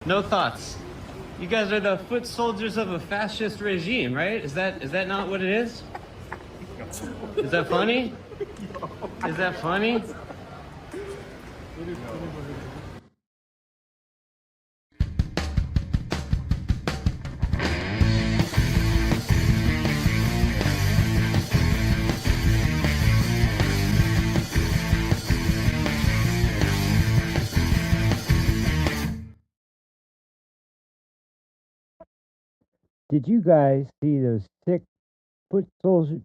No thoughts. You guys are the foot soldiers of a fascist regime, right? Is that not what it is? Is that funny? Is that funny? Did you guys see those sick foot soldiers,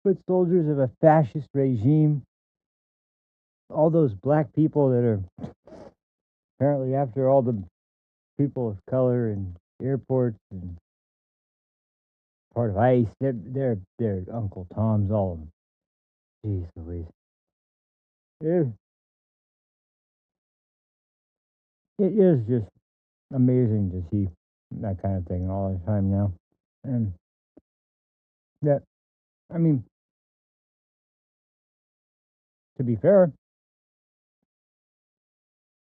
foot soldiers of a fascist regime? All those black people that are apparently after all the people of color in airports and part of ICE. They're Uncle Toms, all of them. Jeez Louise. It, it is just amazing to see that kind of thing all the time now. And that, I mean, to be fair,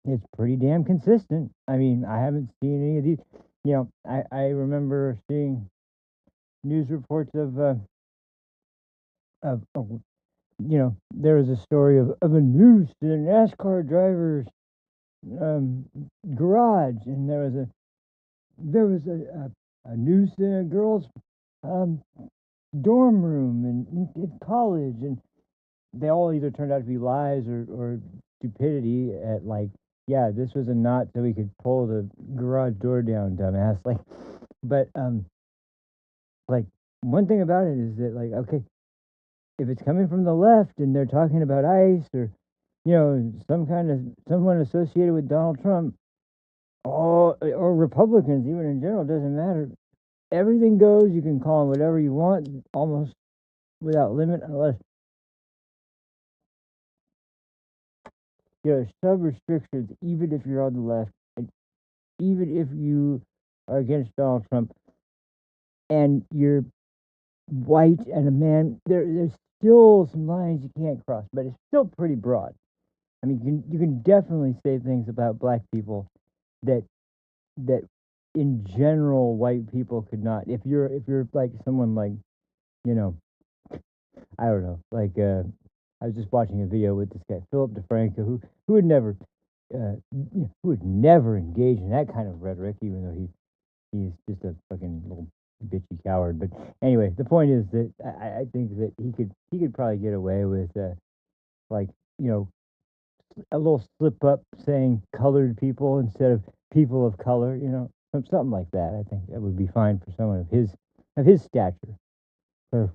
it's pretty damn consistent. I mean, I haven't seen any of these. I remember seeing news reports of there was a story of a noose in a NASCAR driver's um, garage, and there was a noose in a girl's um, dorm room in college, and they all either turned out to be lies or stupidity at like, yeah, this was a knot so we could pull the garage door down, dumbass. But like one thing about it is that like, okay, if it's coming from the left and they're talking about ICE or someone associated with Donald Trump, or Republicans, even in general, doesn't matter. Everything goes. You can call them whatever you want, almost without limit, unless some restrictions. Even if you're on the left, and even if you are against Donald Trump, and you're white and a man, there's still some lines you can't cross, but it's still pretty broad. I mean, you can definitely say things about black people that that in general white people could not. If you're like someone like, you know, I don't know, like I was just watching a video with this guy Philip DeFranco who would never who would never engage in that kind of rhetoric, even though he's just a fucking little bitchy coward. But anyway, the point is that I think that he could probably get away with like, you know, a little slip up saying colored people instead of people of color, something like that. I think that would be fine for someone of his stature. So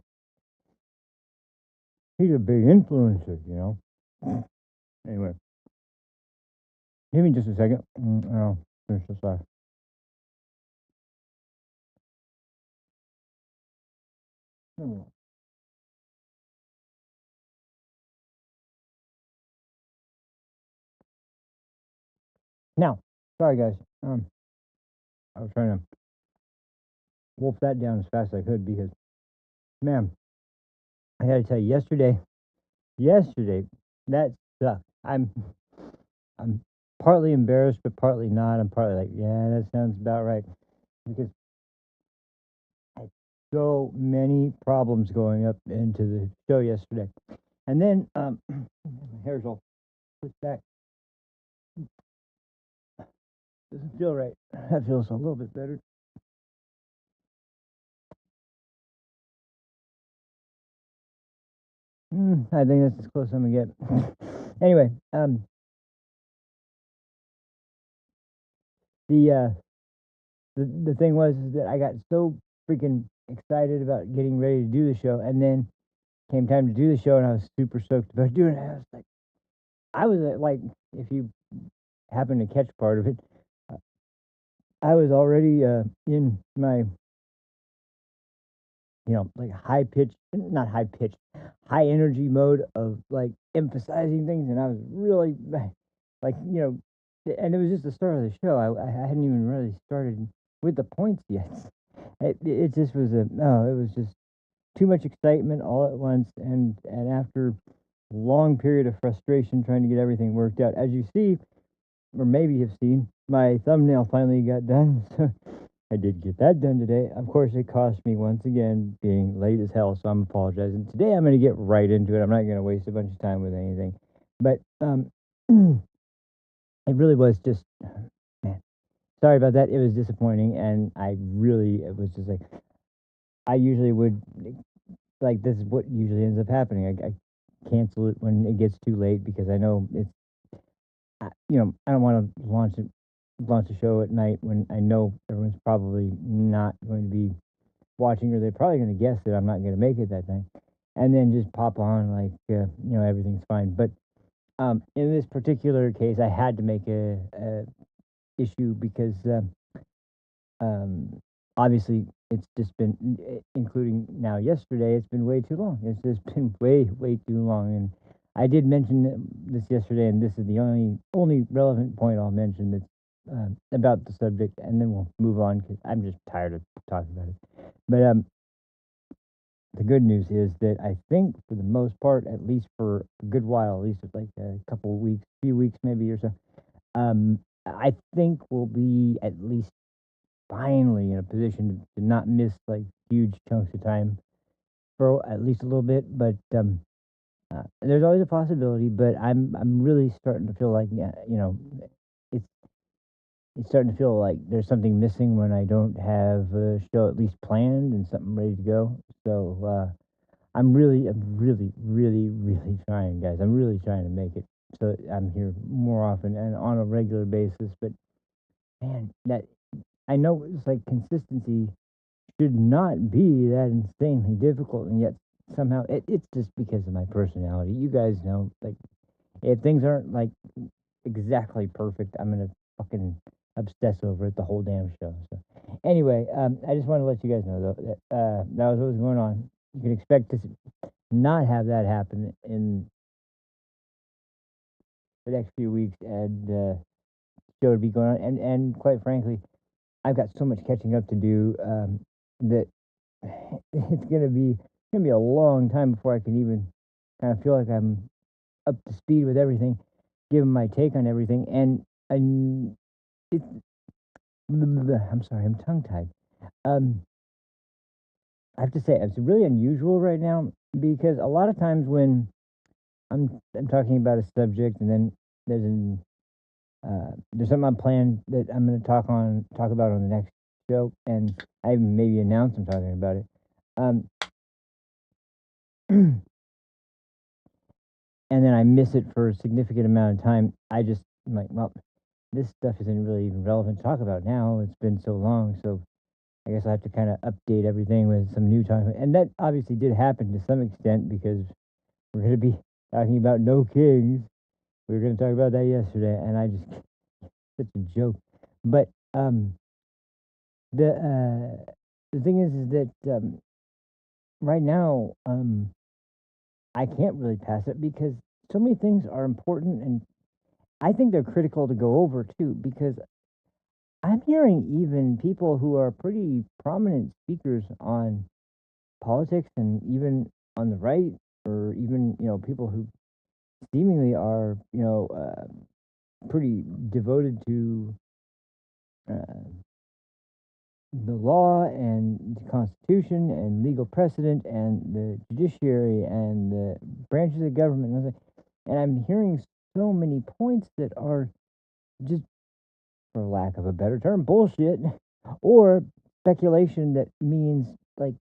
he's a big influencer. Anyway, give me just a second. I'll finish this off. Now, sorry guys. I was trying to wolf that down as fast as I could because, man, I got to tell you, yesterday, that sucked. I'm partly embarrassed, but partly not. I'm partly like, yeah, that sounds about right, because I had so many problems going up into the show yesterday, and then my hair's all pushed back. Doesn't feel right. That feels a little bit better. I think that's as close as I'm gonna get. Anyway, the uh, the thing was is that I got so freaking excited about getting ready to do the show, and then came time to do the show, and I was super stoked about doing it. I was like, if you happen to catch part of it, uh, I was already in my, like not high pitched, high energy mode of like emphasizing things, and I was really like, and it was just the start of the show. I hadn't even really started with the points yet. It just was it was just too much excitement all at once, and after a long period of frustration trying to get everything worked out. As you see, or maybe have seen, my thumbnail finally got done. So I did get that done today. Of course, it cost me once again being late as hell, so I'm apologizing. Today I'm going to get right into it. I'm not going to waste a bunch of time with anything. But it really was just, man, sorry about that. It was disappointing, and it was just like, I usually would, like, this is what usually ends up happening. I cancel it when it gets too late because I know it's, I don't want to launch a show at night when I know everyone's probably not going to be watching, or they're probably going to guess that I'm not going to make it that night, and then just pop on like everything's fine. But in this particular case, I had to make a issue because um, obviously it's just been, including now yesterday, it's been way too long. It's just been way too long, and I did mention this yesterday, and this is the only relevant point I'll mention that's about the subject, and then we'll move on because I'm just tired of talking about it. But the good news is that I think for the most part, at least for a good while, at least like a couple of weeks, few weeks maybe or so, I think we'll be at least finally in a position to not miss like huge chunks of time for at least a little bit. But there's always a possibility. But I'm really starting to feel like, yeah, it's it's starting to feel like there's something missing when I don't have a show at least planned and something ready to go. So I'm really trying, guys. I'm really trying to make it so I'm here more often and on a regular basis. But man, that I know it's like consistency should not be that insanely difficult, and yet somehow it's just because of my personality. You guys know, like, if things aren't like exactly perfect, I'm gonna fucking obsess over it the whole damn show. So anyway, I just want to let you guys know though that that was what was going on. You can expect to not have that happen in the next few weeks, and show to be going on. And quite frankly, I've got so much catching up to do that it's gonna be a long time before I can even kind of feel like I'm up to speed with everything, given my take on everything. And it's I'm sorry, I'm tongue tied. Um, I have to say it's really unusual right now because a lot of times when I'm talking about a subject and then there's an there's something I'm planned that I'm going to talk about on the next show, and I even maybe announce I'm talking about it. Um, and then I miss it for a significant amount of time. I'm like, well, this stuff isn't really even relevant to talk about now. It's been so long, so I guess I have to kind of update everything with some new time. And that obviously did happen to some extent because we're going to be talking about no kings. We were going to talk about that yesterday, and I just such a joke. But the thing is that right now I can't really pass it because so many things are important, and I think they're critical to go over too. Because I'm hearing even people who are pretty prominent speakers on politics, and even on the right, or even people who seemingly are pretty devoted to uh, the law and the Constitution and legal precedent and the judiciary and the branches of government. And I'm hearing so many points that are just, for lack of a better term, bullshit, or speculation that means like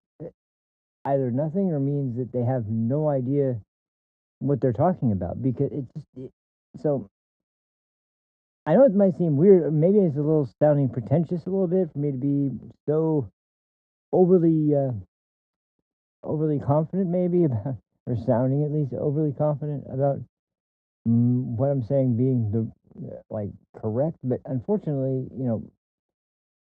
either nothing or means that they have no idea what they're talking about because so I know it might seem weird, or maybe it's a little sounding pretentious a little bit for me to be so overly overly confident maybe about, or sounding at least overly confident about what I'm saying being the like correct. But unfortunately,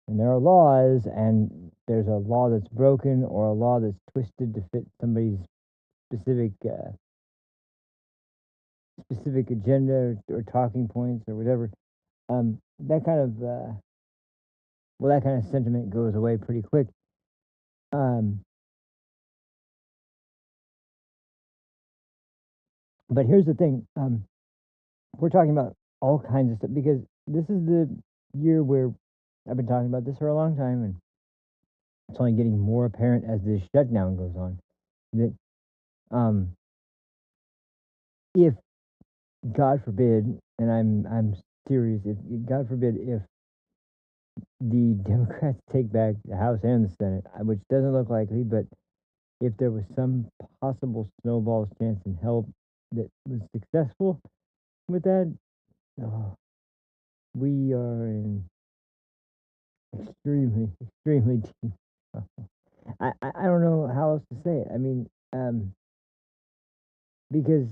and there are laws, and there's a law that's broken or a law that's twisted to fit somebody's specific specific agenda, or talking points or whatever. That kind of that kind of sentiment goes away pretty quick. Um, but here's the thing: we're talking about all kinds of stuff because this is the year where I've been talking about this for a long time, and it's only getting more apparent as this shutdown goes on. That um, if God forbid, and I'm serious, if God forbid, if the Democrats take back the House and the Senate, which doesn't look likely, but if there was some possible snowball's chance in hell that was successful with that, oh, we are in extremely deep trouble. I don't know how else to say it. I mean, because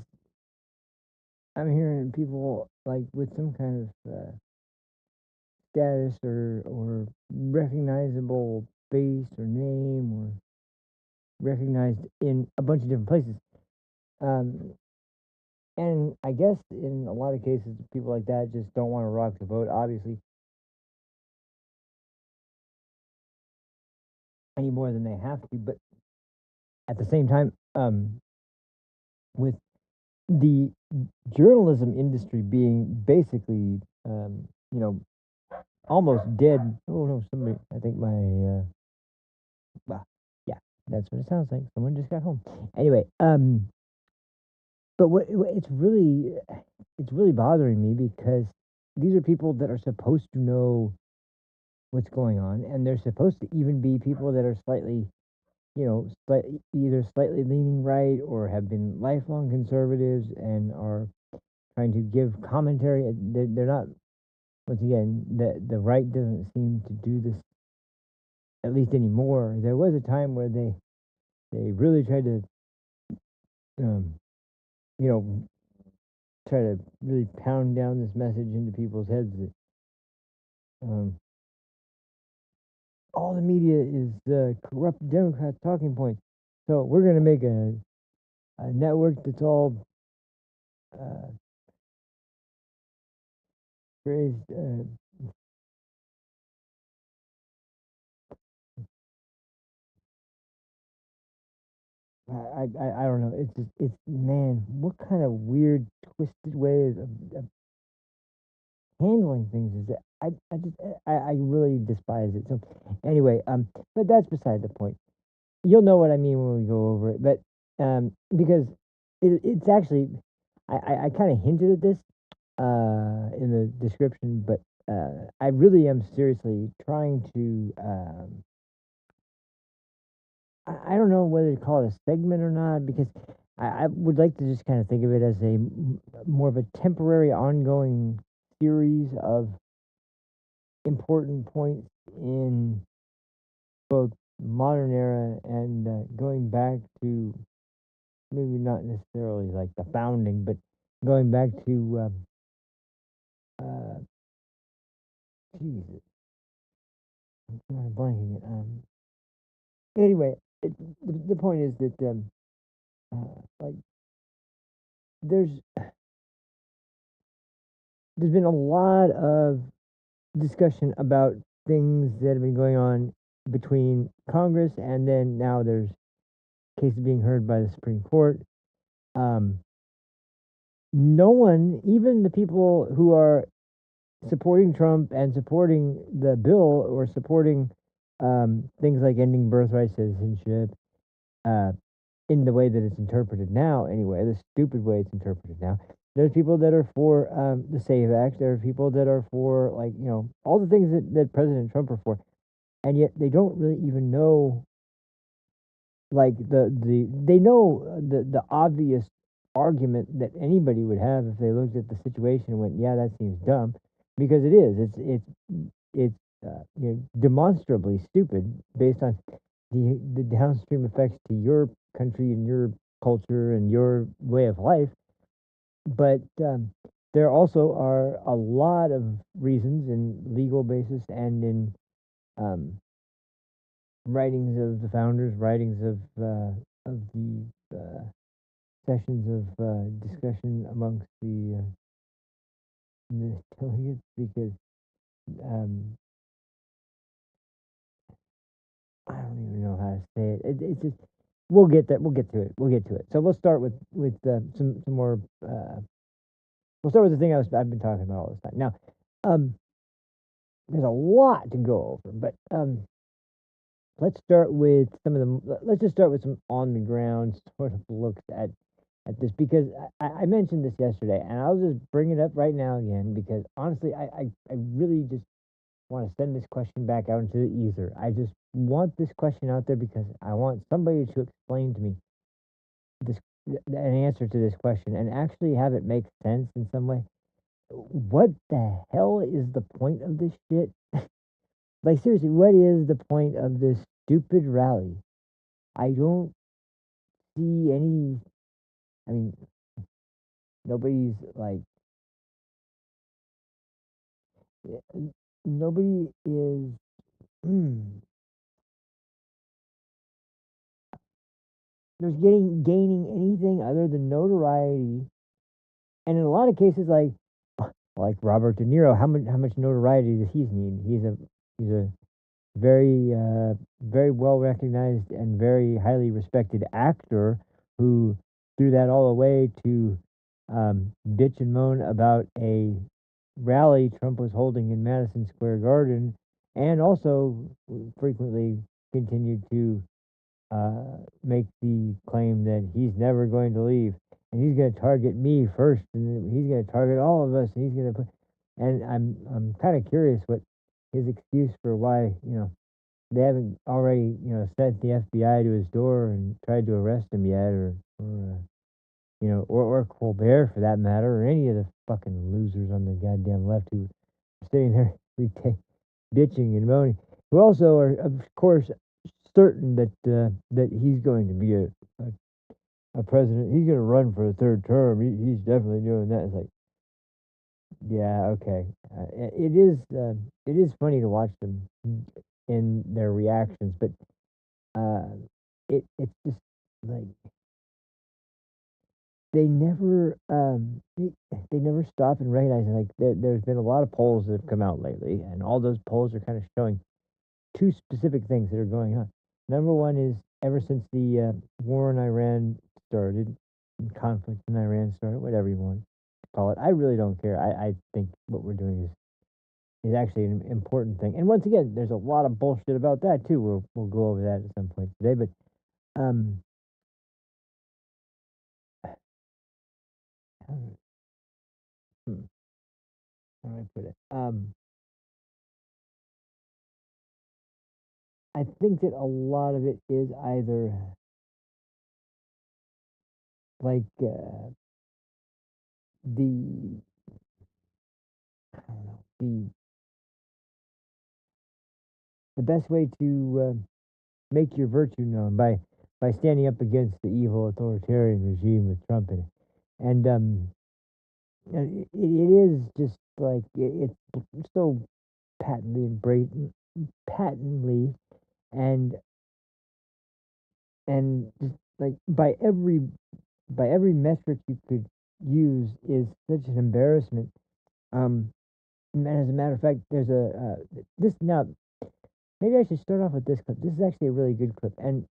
I'm hearing people like with some kind of status or recognizable face or name or recognized in a bunch of different places. Um, and I guess in a lot of cases, people like that just don't want to rock the boat, obviously, any more than they have to. But at the same time, with the journalism industry being basically, you know, almost dead. Oh no, somebody, I think my, well, yeah, that's what it sounds like. Someone just got home. Anyway, but it's really bothering me because these are people that are supposed to know what's going on, and they're supposed to even be people that are slightly, either slightly leaning right or have been lifelong conservatives and are trying to give commentary. They're not. Once again, the right doesn't seem to do this at least anymore. There was a time where they really tried to, um, you know, try to really pound down this message into people's heads that um, all the media is corrupt Democrats talking points. So we're going to make a network that's all uh, raised. I don't know. It's just, it's man, what kind of weird, twisted ways of handling things is that I just I really despise it. So anyway, but that's beside the point. You'll know what I mean when we go over it. But because it's actually I kind of hinted at this in the description, but I really am seriously trying to I don't know whether to call it a segment or not because I would like to just kind of think of it as more of a temporary, ongoing series of important points in both modern era and going back to maybe not necessarily like the founding, but going back to Jesus, I'm drawing a blanking. Anyway, the point is that like there's there's been a lot of discussion about things that have been going on between Congress and then now there's cases being heard by the Supreme Court. Um, no one, even the people who are supporting Trump and supporting the bill or supporting things like ending birthright citizenship uh, in the way that it's interpreted now, anyway, the stupid way it's interpreted now. There's people that are for the SAVE Act. There are people that are for, like, all the things that President Trump are for. And yet they don't really even know like they know the obvious argument that anybody would have if they looked at the situation and went, yeah, that seems dumb, because it is. It's demonstrably stupid based on the downstream effects to your country and your culture and your way of life. But there also are a lot of reasons in legal basis and in um, writings of the founders, writings of the sessions of discussion amongst the delegates, because um, I don't even know how to say it. It's just we'll get that. We'll get to it. We'll get to it. So we'll start with some more we'll start with the thing I've been talking about all this time. Now, there's a lot to go over, but let's start with let's just start with some on the ground sort of looks at this, because I mentioned this yesterday, and I'll just bring it up right now again, because honestly, I really just want to send this question back out into the ether. I just want this question out there because I want somebody to explain to me this an answer to this question and actually have it make sense in some way. What the hell is the point of this shit? Like, seriously, what is the point of this stupid rally? I don't see any. I mean, nobody's like. Nobody is. There's gaining anything other than notoriety, and in a lot of cases, like Robert De Niro, how much notoriety does he need? He's a very very well recognized and very highly respected actor who threw that all away to bitch and moan about a rally Trump was holding in Madison Square Garden, and also frequently continued to make the claim that he's never going to leave, and he's going to target me first, and he's going to target all of us, and he's going to put. And I'm kind of curious what his excuse for why they haven't already sent the FBI to his door and tried to arrest him yet, or Colbert for that matter, or any of the fucking losers on the goddamn left who are sitting there bitching and moaning, who also are, of course, certain that he's going to be a president. He's going to run for a third term. He's definitely doing that. It's like, yeah, okay. It is funny to watch them in their reactions, but uh, it's just like they never stop and recognize it. Like there's been a lot of polls that have come out lately, and all those polls are kind of showing two specific things that are going on. Number one is, ever since the war in Iran started, conflict in Iran started, whatever you want to call it, I really don't care. I think what we're doing is actually an important thing. And once again, there's a lot of bullshit about that too. We'll go over that at some point today. But um, hmm, how do I put it? I think that a lot of it is either like the I don't know, the best way to make your virtue known by standing up against the evil authoritarian regime with Trump in it. And it is just like it's so patently and patently and just like by every metric you could use is such an embarrassment. And as a matter of fact, there's this now. Maybe I should start off with this clip. This is actually a really good clip, and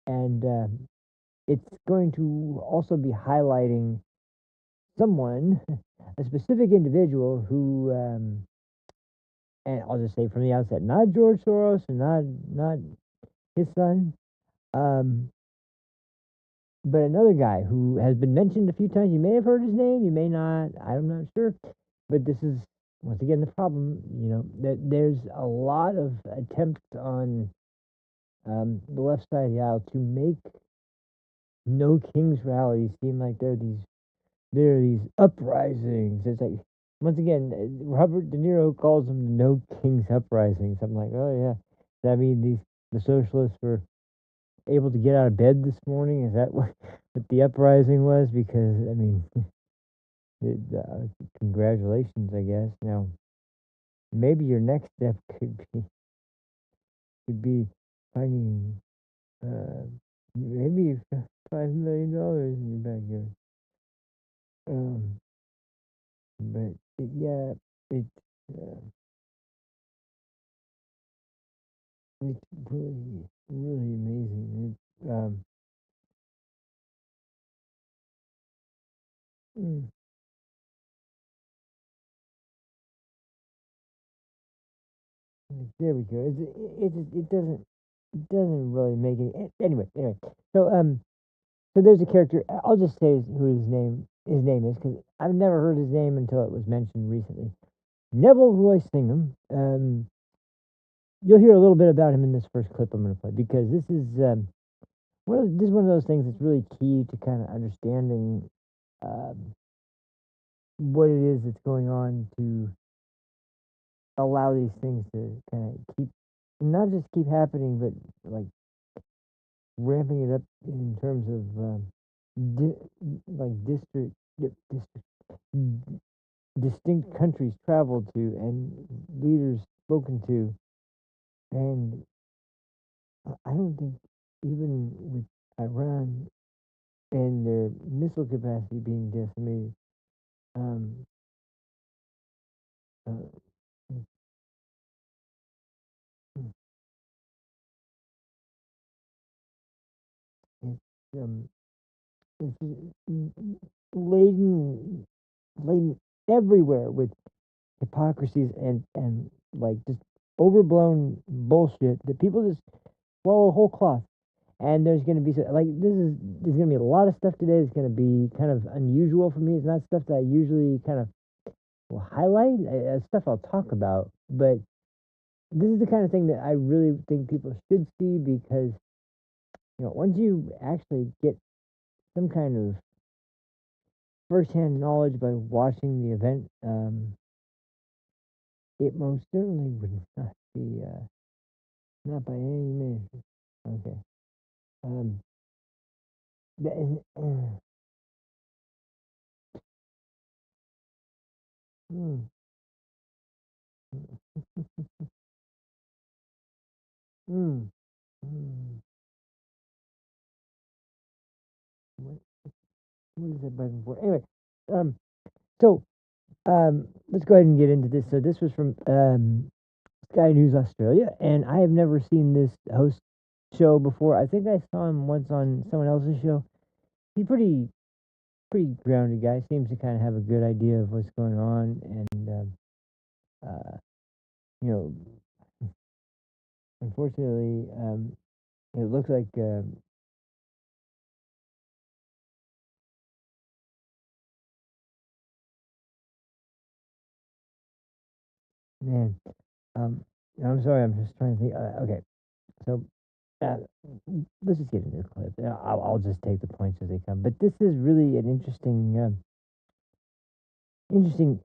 it's going to also be highlighting someone, a specific individual who, and I'll just say from the outset, not George Soros and not his son, um, but another guy who has been mentioned a few times. You may have heard his name, you may not. I'm not sure, but this is once again the problem. That there's a lot of attempts on the left side of the aisle to make no kings rallies seem like there are these uprisings. It's like, once again, Robert De Niro calls them the No Kings Uprisings. I'm like, oh yeah, does that mean the socialists were able to get out of bed this morning? Is that what the uprising was? Because I mean, congratulations, I guess. Now, maybe your next step could be finding maybe $5 million in your backyard. But yeah, it uh, it's really really amazing. Mm, There we go. It doesn't really make any anyway. So there's a character. I'll just say who his name is because I've never heard his name until it was mentioned recently. Neville Roy Singham. You'll hear a little bit about him in this first clip I'm going to play because this is one of those things that's really key to kind of understanding um, what it is that's going on to allow these things to kind of not just keep happening, but like ramping it up in terms of like distinct countries traveled to and leaders spoken to, and I don't think even with Iran and their missile capacity being decimated, um, uh, it's it's laden laden everywhere with hypocrisies and like just overblown bullshit that people just swallow whole cloth. And there's going to be like there's going to be a lot of stuff today that's going to be kind of unusual for me. It's not stuff that I usually kind of will highlight. Stuff I'll talk about, but this is the kind of thing that I really think people should see because once you actually get some kind of firsthand knowledge by watching the event, it most certainly would not be not by any means. Okay. Um. That is, mm, mm, mm. What, what is that button for? Anyway, um. So, let's go ahead and get into this. So this was from Sky News Australia, and I have never seen this host show before. I think I saw him once on someone else's show. He's pretty grounded guy. Seems to kind of have a good idea of what's going on, and uh, you know, unfortunately, it looks like man. Um, I'm sorry. I'm just trying to think. Okay, so uh, let's just get into the clip. I'll just take the points as they come. But this is really an interesting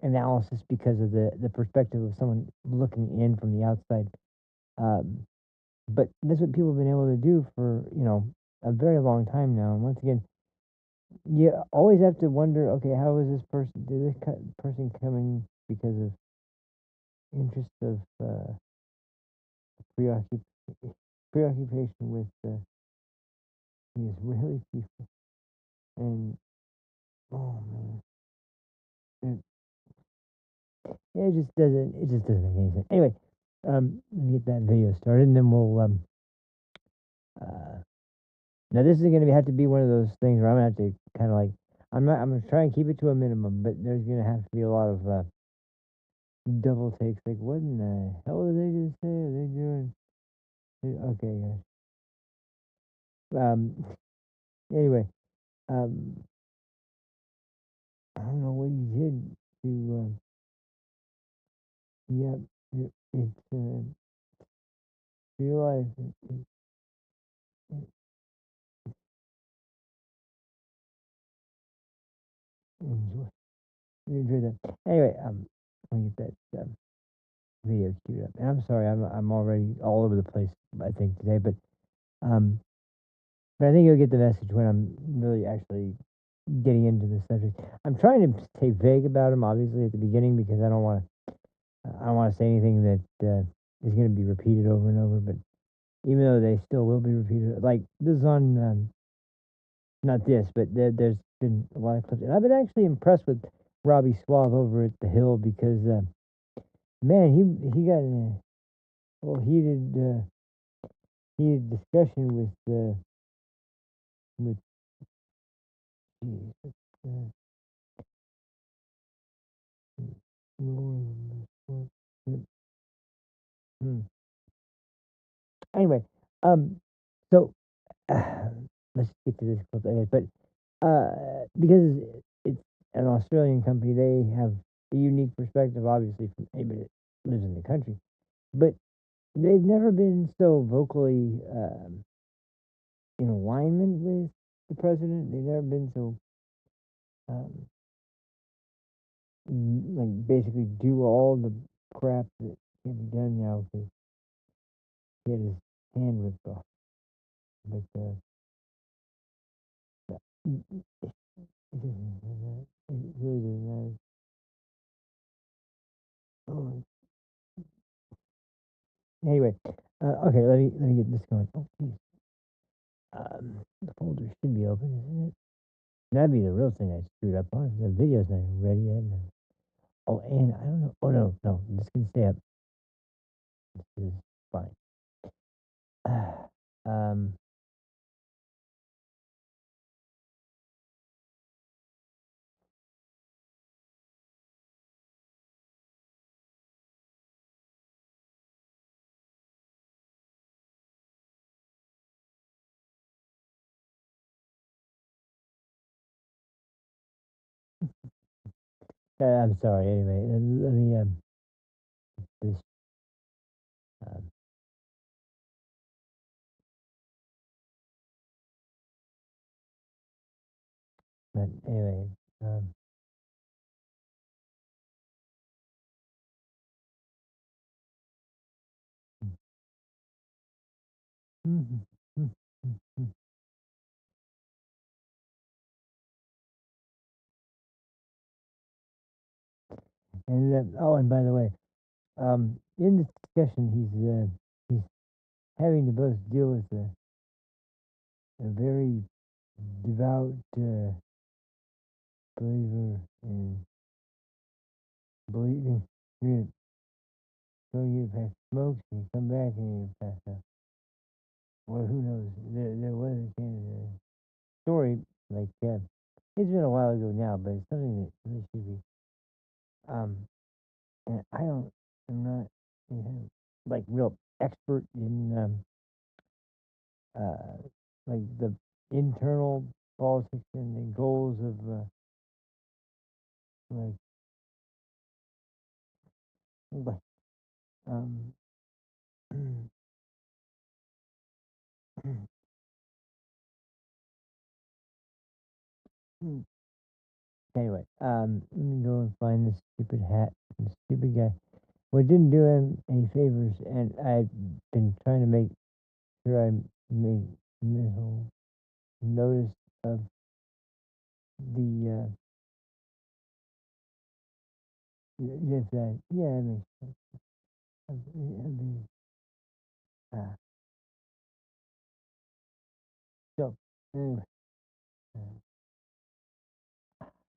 analysis because of the perspective of someone looking in from the outside. Um, but that's what people have been able to do for a very long time now. And once again, you always have to wonder, okay, how is this person? Did this person come in because of interest of preoccupation preoccupation with the Israeli people? And oh man, it just doesn't make any sense. Anyway, let me get that video started, and then we'll uh, now this is gonna have to be one of those things where I'm gonna have to kind of like I'm gonna try and keep it to a minimum, but there's gonna have to be a lot of double takes. Like, what in the hell did they just say? Are they doing? Okay, guys. Anyway, um, I don't know what he did to. Yeah, it's real life. Enjoy, enjoy that. Anyway, let me get that video queued up. And I'm sorry, I'm already all over the place. I think today, um, but I think you'll get the message when I'm really actually getting into the subject. I'm trying to stay vague about them, obviously, at the beginning because I don't want to say anything that is going to be repeated over and over. But even though they still will be repeated, like this is on not this, but there's been a lot of clips, and I've been actually impressed with Robbie Suave over at the Hill because man, he got in a little heated discussion with geez, Lauren. Yep. Anyway, so let's get to this clip, I guess. But because it's an Australian company, they have a unique perspective, obviously, from anybody that lives in the country. But they've never been so vocally in alignment with the president. They've never been so um, like basically do all the crap that can be done now because he had his hand ripped off. But it doesn't matter. It really doesn't matter. Oh, anyway, okay, let me get this going. Oh, geez. The folder should be open, isn't it? That'd be the real thing I screwed up on. The video's not ready yet. Oh, and I don't know. Oh no, this can stay up. This is fine. um, I'm sorry. Anyway, let me this. Um, but anyway, um, and oh, and by the way, in the discussion, he's having to both deal with a very devout believer in believing you're going to get past smokes and you come back and you pass out. Well, who knows? There was a kind of a story like it's been a while ago now, but it's something that really should be. Um, and I'm not, like real expert in uh, like the internal politics and the goals of like like um anyway, let me go and find this stupid hat, this stupid guy. Well, it didn't do him any favors, and I've been trying to make sure I made mental notice of the yes, yeah, I mean, uh, so anyway, uh,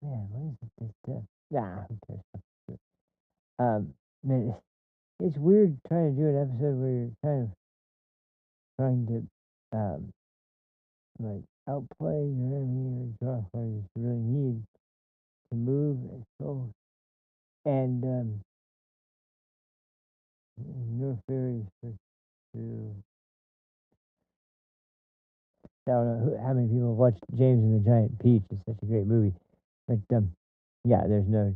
man, what is it? Nah, who cares? Man, it's weird trying to do an episode where you're kind of trying to like outplay your enemy or draw players you really need to move and so and no fairies for to I don't know how many people watched James and the Giant Peach. It's such a great movie, but yeah, there's no.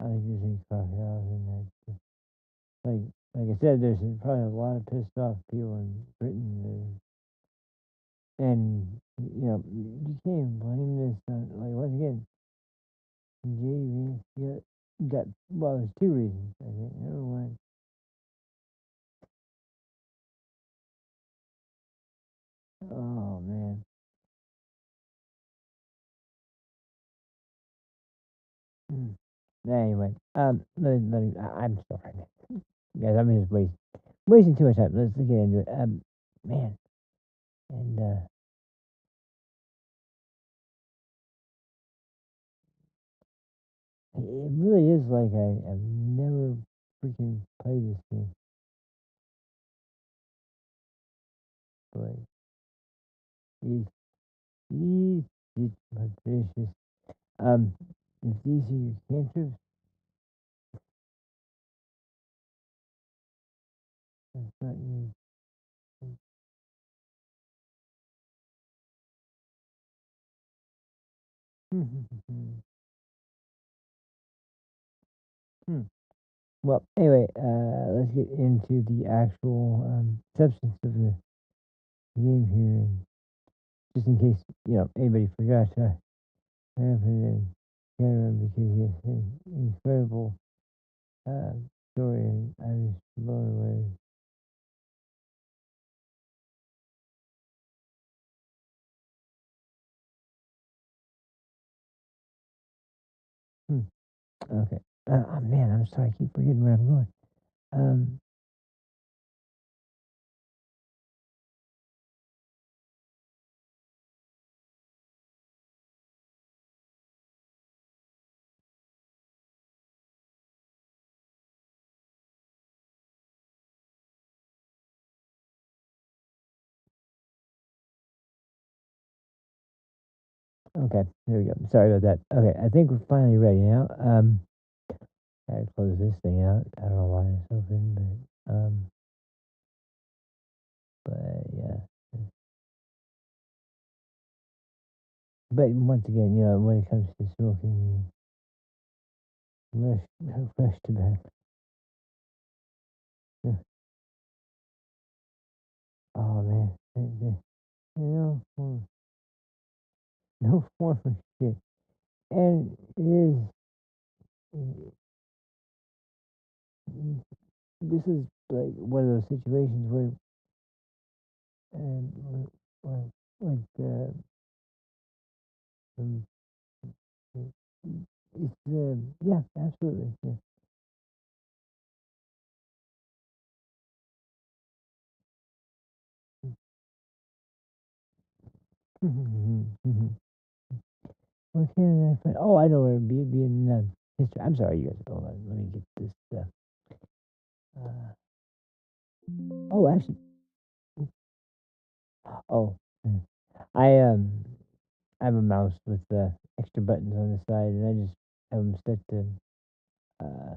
I don't think there's any crocodiles in that. Like I said, there's probably a lot of pissed off people in Britain, and you can't blame this on like once again, JV got well. There's two reasons I think. Number one, oh man. Mm. Anyway, I'm sorry, guys. I'm just wasting too much time. Let's get into it. Man, and it really is like I've never freaking played this game. Boy, it's my gracious. Um, if these are your cantrips, I thought you Well, anyway, let's get into the actual substance of the game here, and just in case anybody forgot, I happened in Canada because he has an incredible uh, story, and I was blown away. Hmm. Okay. Oh man, I'm sorry. I keep forgetting where I'm going. Um. Okay. There we go. Sorry about that. Okay. I think we're finally ready now. I gotta close this thing out. I don't know why it's open, but yeah. But once again, when it comes to smoking, rush, rush tobacco. Yeah. Oh man, no, no form of shit. And it is. This is like one of those situations where, like, um, it's yeah, absolutely, yeah. Where can I find? Oh, I know where it'd be. It'd be in history. I'm sorry, you guys. Hold on. Let me get this. Uh, oh, actually, oh, mm. I I have a mouse with extra buttons on the side, and I just have them set to uh,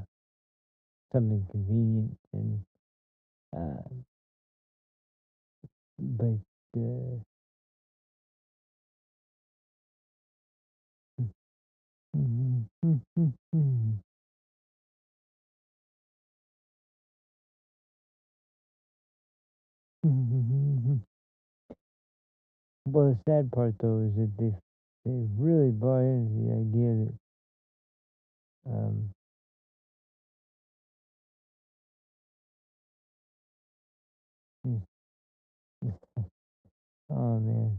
something convenient. And uh, but uh, well, the sad part though is that they really bought into the idea that um, mm, oh man,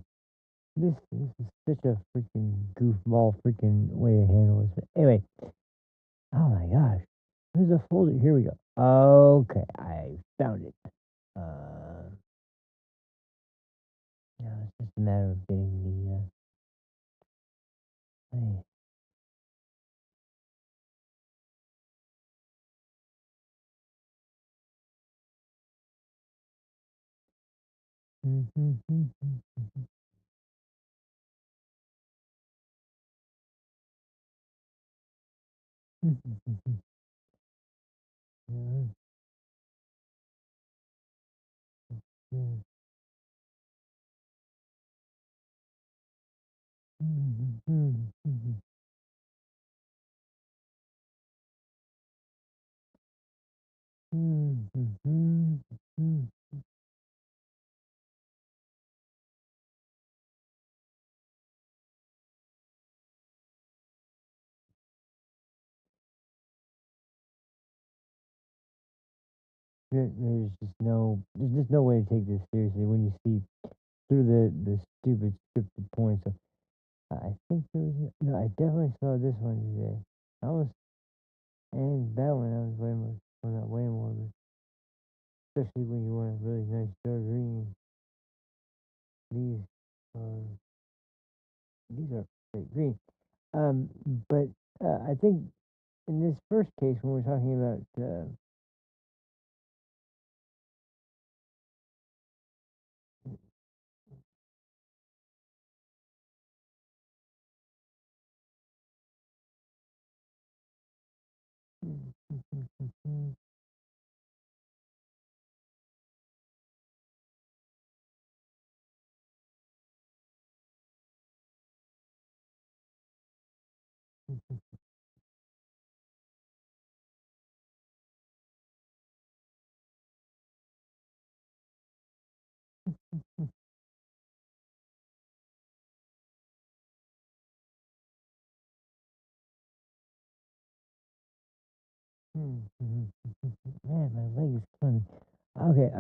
this is such a freaking goofball freaking way to handle this. But anyway, oh my gosh, where's the folder? Here we go. Okay, I found it. Uh, yeah, it's just a matter of getting the. Hey. There's just no way to take this seriously when you see through the stupid scripted points. So I think there was no. I definitely saw this one today. I was and that one I was way more. Well, not way more, but especially when you want a really nice dark green. These are these are great green. Um, but I think in this first case when we're talking about Man, my leg is killing me. Okay, I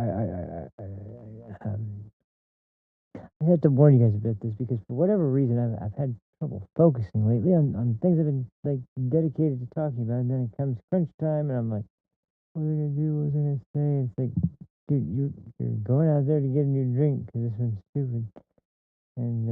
have to warn you guys about this because for whatever reason I've had trouble focusing lately on things I've been like dedicated to talking about, and then it comes crunch time, and I'm like, what was I gonna do? What was I gonna say? It's like, dude, you're going out there to get a new drink because this one's stupid, and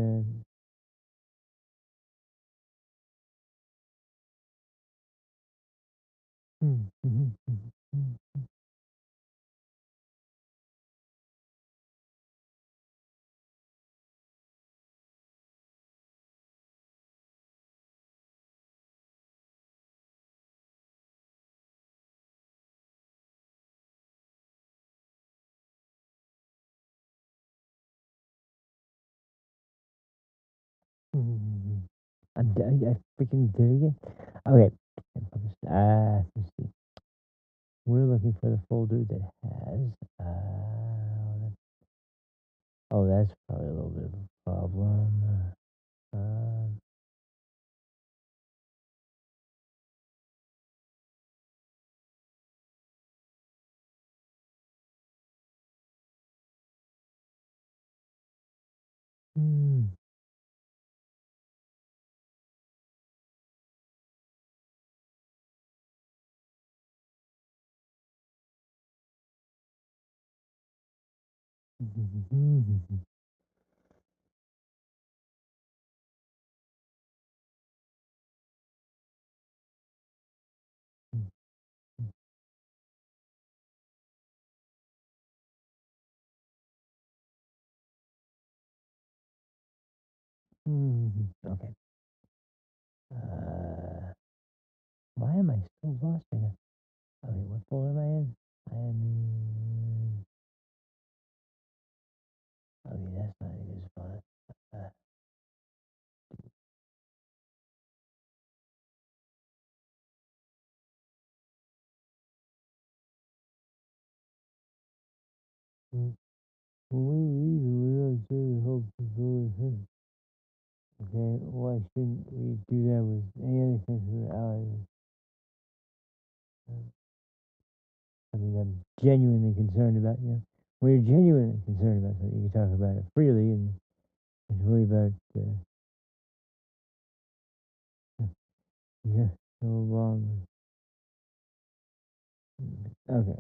I freaking did it again. Okay, let's see. We're looking for the folder that has. Oh, that's probably a little bit of a problem. Uh, hmm. Okay. Uh, why am I so lost right now? Okay, what folder am I in? I am in. Okay, that's not a good spot. Uh, mm, okay, why shouldn't we do that with any other country or allies? Something that I'm genuinely concerned about, you know. When you're genuinely concerned about something, you can talk about it freely and just worry about, yeah, so long. Okay.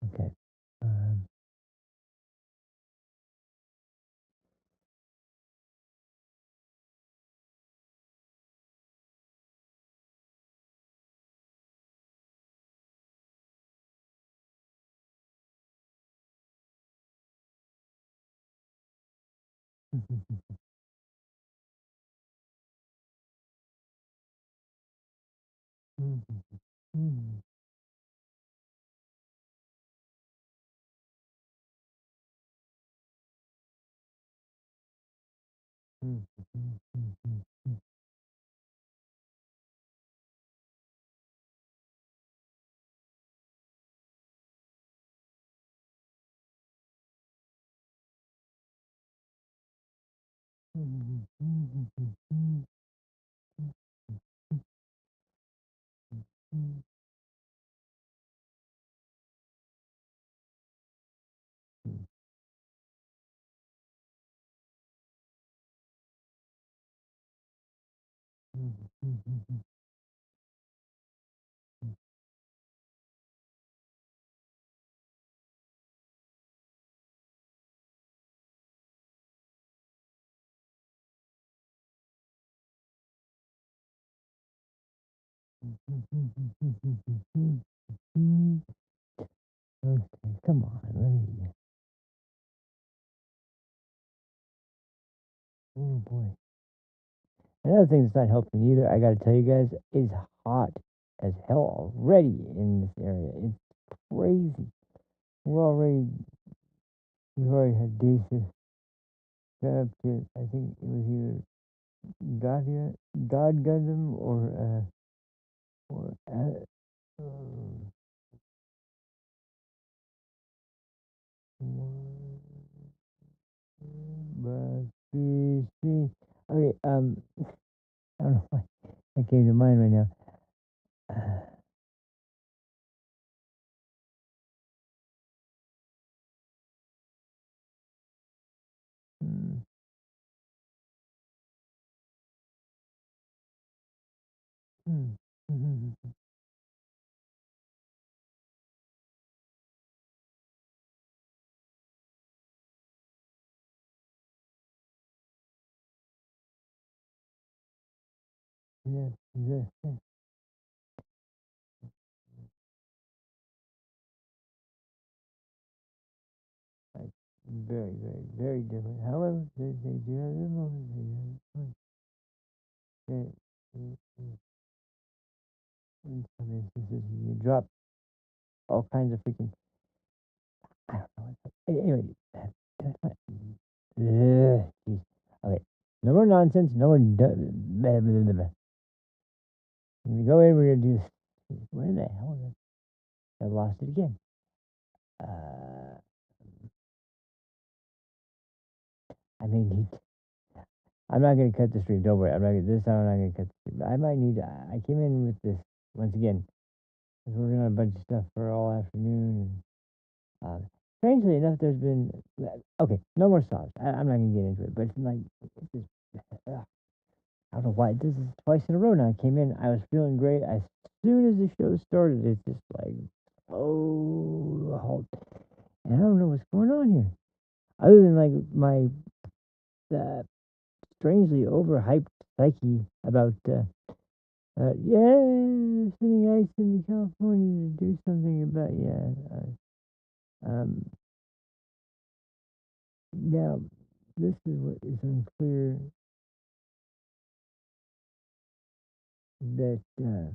Okay. Um, okay, come on, let me. Oh boy. Another thing that's not helping either, I gotta tell you guys, it's hot as hell already in this area. It's crazy. We've already had days that got up to, I think it was either God Gundam or but see. Okay, I don't know why that came to mind right now. Hmm, hmm, yeah, yeah, like very different. However, they do have their moments. They do have their points. In some instances, you drop all kinds of freaking. I don't know. Anyway, jeez. Okay, no more nonsense. No more. Blah, blah, blah, blah. When we go in, we're gonna do. Where the hell is it? I lost it again. Uh, I may need. I'm not gonna cut the stream. Don't worry. I'm not gonna. This time I'm not gonna cut the stream. I might need. I came in with this once again. Cause we're working on a bunch of stuff for all afternoon. And, strangely enough, there's been. Okay, no more songs. I'm not gonna get into it. But it's like, it's just. I don't know why. This is twice in a row now. I came in. I was feeling great. As soon as the show started, it's just like, oh, halt. And I don't know what's going on here. Other than like my uh, strangely overhyped psyche about sending ice into California to do something about um now this is what is unclear that mm,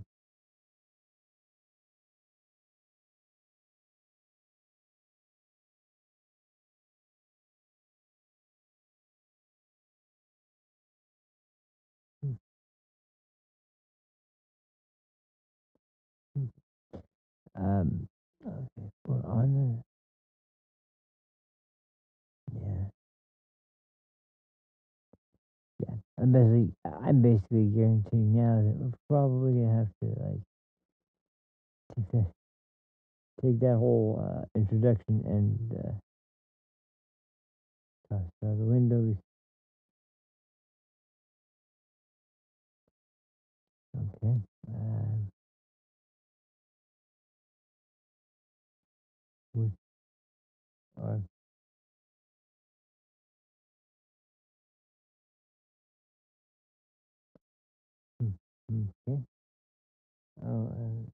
mm, okay, we're on the yeah I'm basically guaranteeing now that we're probably gonna have to like take that take that whole introduction and toss it out the window. Okay. We are okay. Oh,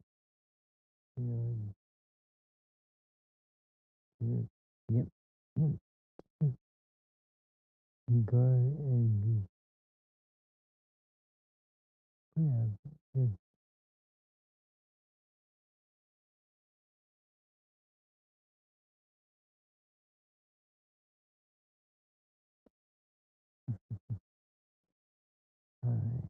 you know, yep, yep, yep. Guard and yeah, yeah. All right.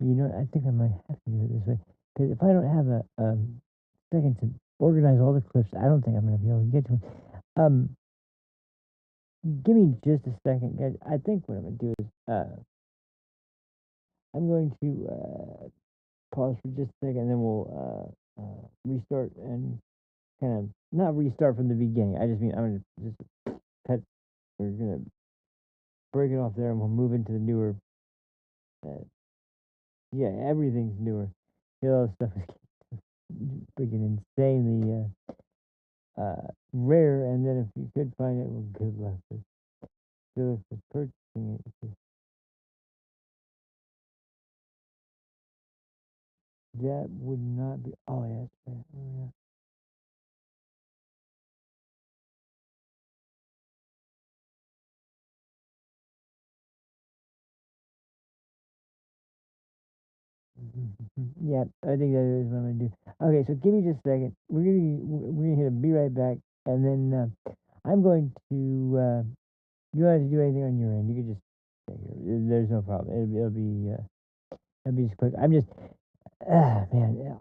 You know, I think I might have to do it this way because if I don't have a second to organize all the clips, I don't think I'm gonna be able to get to them. Um, give me just a second, guys. I think what I'm gonna do is I'm going to pause for just a second, and then we'll restart and kind of not restart from the beginning. I just mean I'm gonna just cut. We're gonna break it off there, and we'll move into the newer. Uh, yeah, everything's newer. All this stuff is freaking insanely rare. And then if you could find it, well, good luck. Good luck with purchasing it. 'Cause that would not be. Oh yeah, that's right. Oh, yeah. Yeah, I think that is what I'm gonna do. Okay, so give me just a second. We're gonna hit a be right back, and then I'm going to. You don't have to do anything on your end. You can just stay here. There's no problem. It'll be just quick. I'm just man,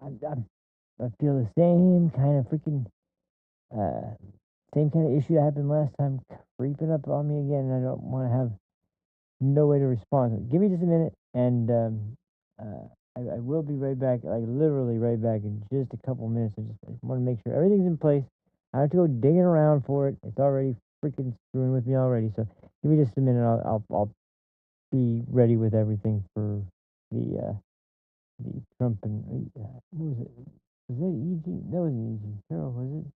I feel the same kind of freaking uh same kind of issue that happened last time creeping up on me again. And I don't want to have no way to respond. So give me just a minute, and I will be right back, like literally right back in just a couple minutes. I just want to make sure everything's in place. I have to go digging around for it. It's already freaking screwing with me already. So give me just a minute. I'll be ready with everything for the Trump and what was it? Was that E.G.? That wasn't E.G. Carroll, was it?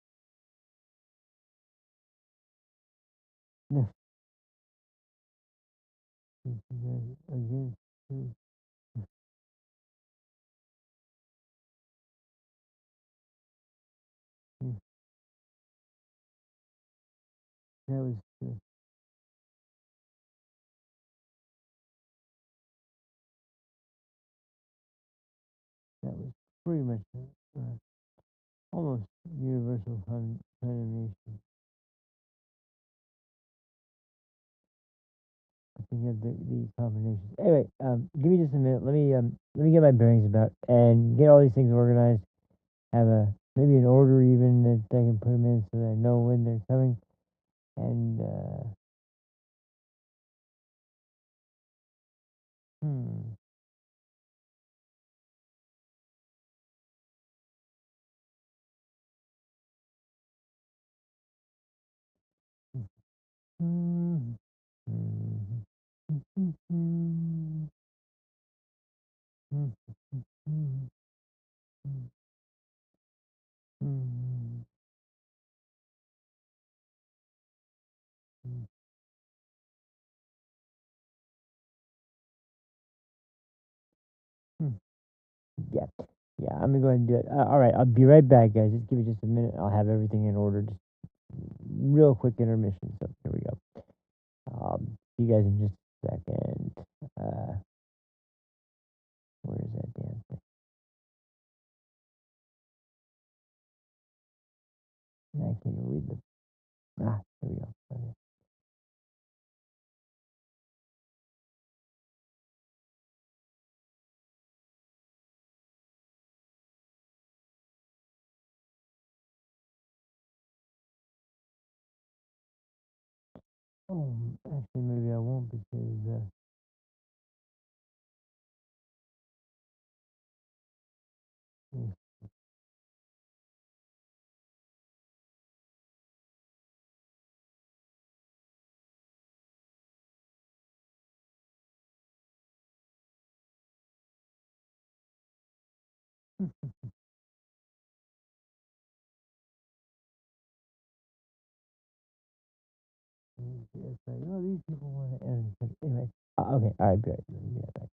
No. Again. That was that was pretty much almost universal condemnation. I think you have the combinations. Anyway, give me just a minute. Let me get my bearings about and get all these things organized. Have a maybe an order even that I can put them in so that I know when they're coming. And hmm. Hmm. Hmm. Hmm. Hmm. Hmm. Hmm. Hmm. Hmm. Yeah, yeah. I'm gonna go ahead and do it. All right, I'll be right back, guys. Just give me just a minute. I'll have everything in order. Just real quick intermission. So here we go. See you guys in just a second. Uh, where is that damn thing? I can't even read the. Here we go. Okay. Oh, actually, maybe I won't because it's like, oh, these people want to end. Anyway, okay, all right, good. Let me get back.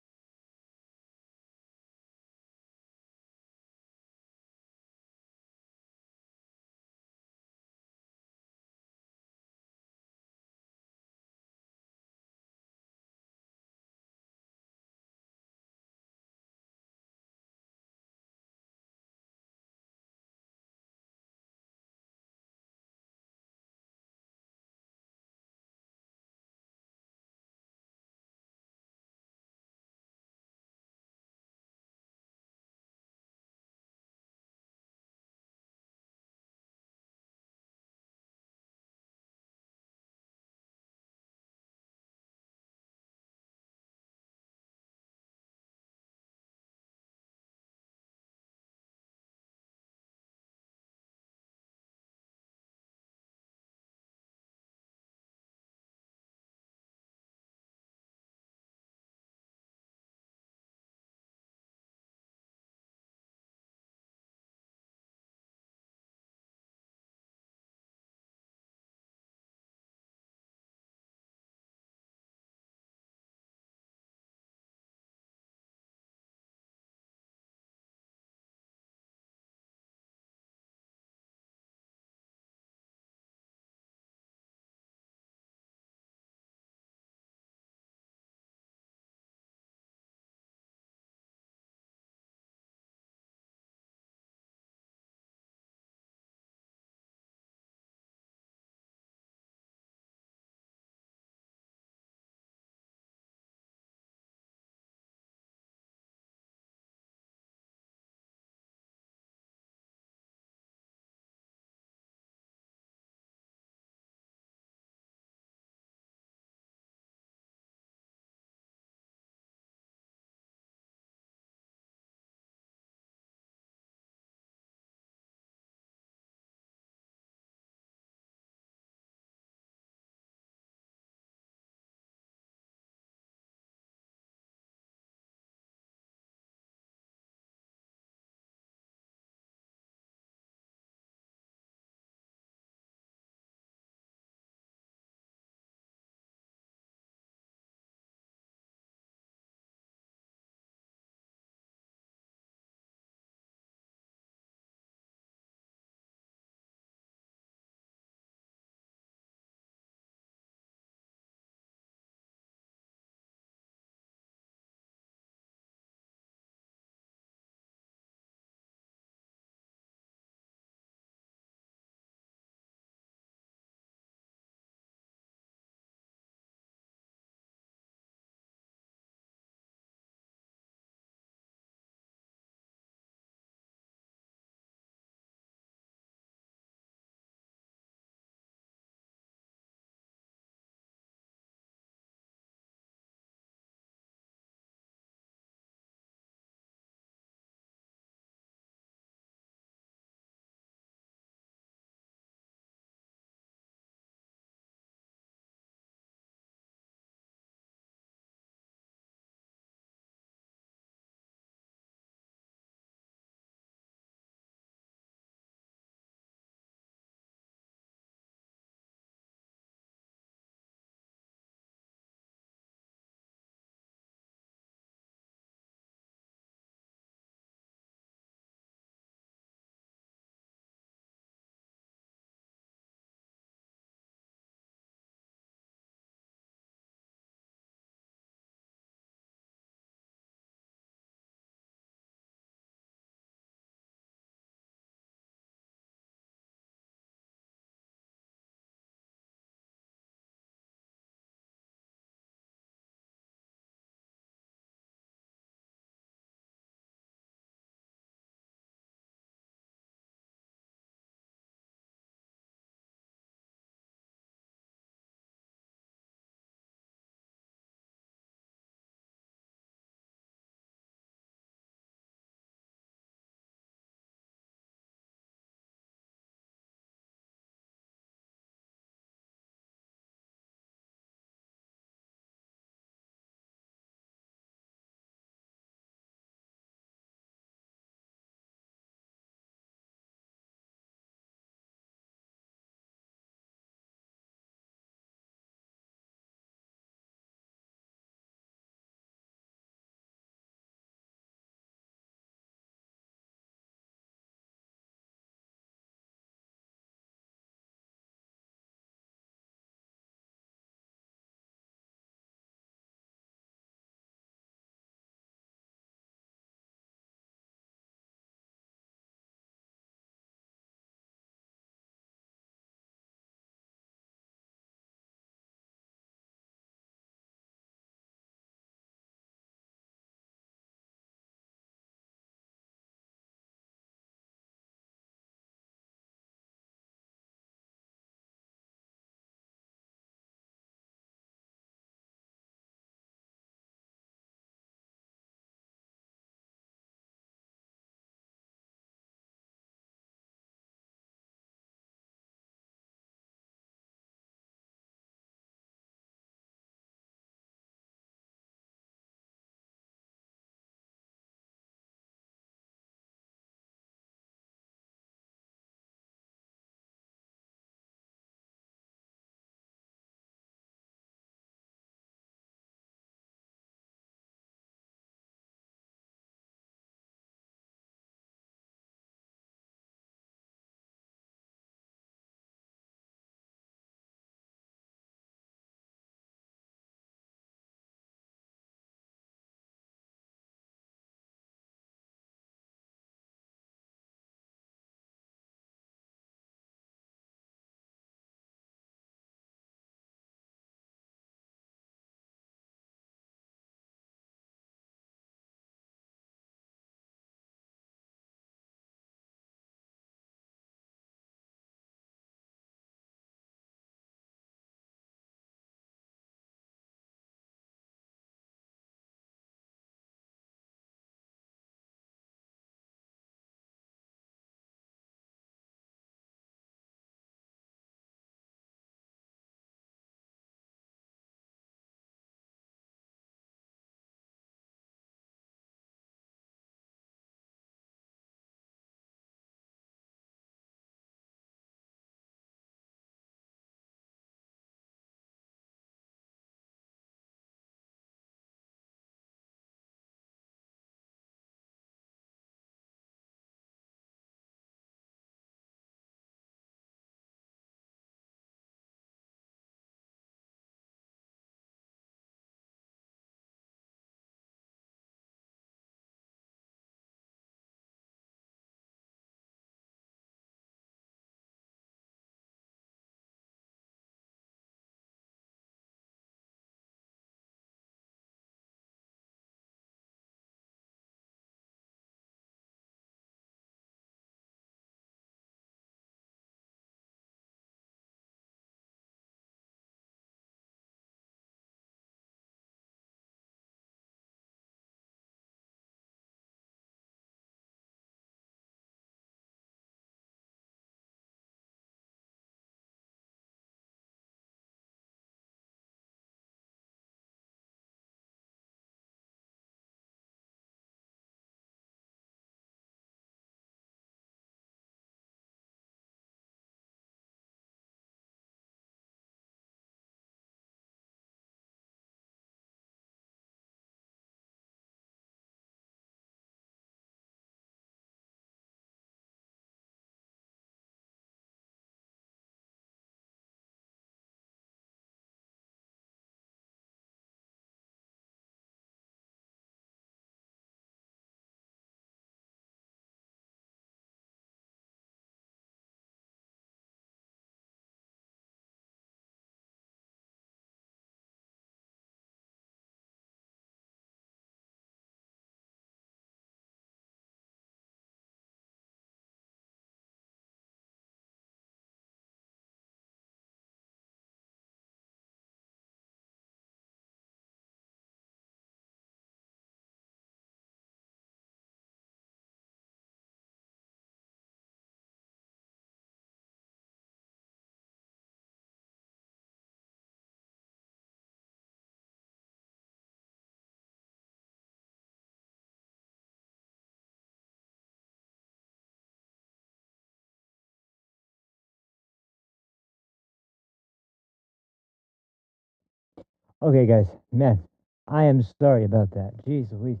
Okay, guys, man, I am sorry about that. Jeez Louise.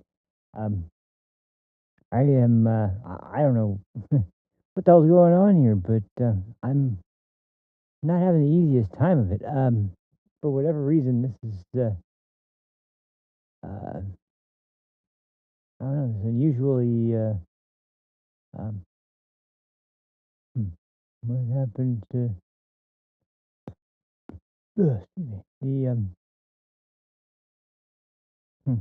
Um, I am, I don't know what the hell's going on here, but I'm not having the easiest time of it. For whatever reason, this is, I don't know, it's unusually, um, hmm, what happened to, excuse me, hmm.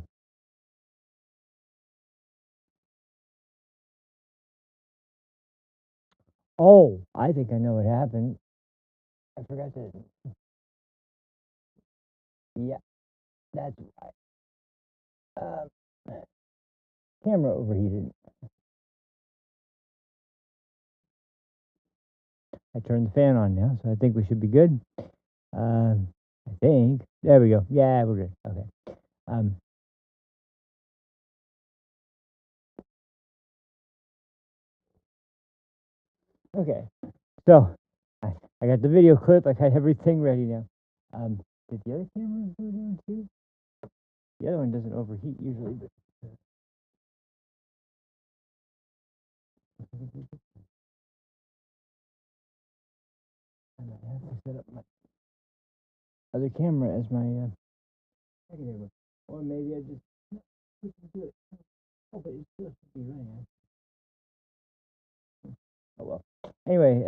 Oh, I think I know what happened. I forgot to, yeah, that's right. Camera overheated. I turned the fan on now, so I think we should be good. I think. There we go. Yeah, we're good. Okay. Um, okay. So I got the video clip. I got everything ready now. Did the other camera go down too? The other one doesn't overheat usually, but I might have to set up my other camera as my secondary one. Or maybe I just switch to it. Oh, but it still should be running. Oh well. Anyway,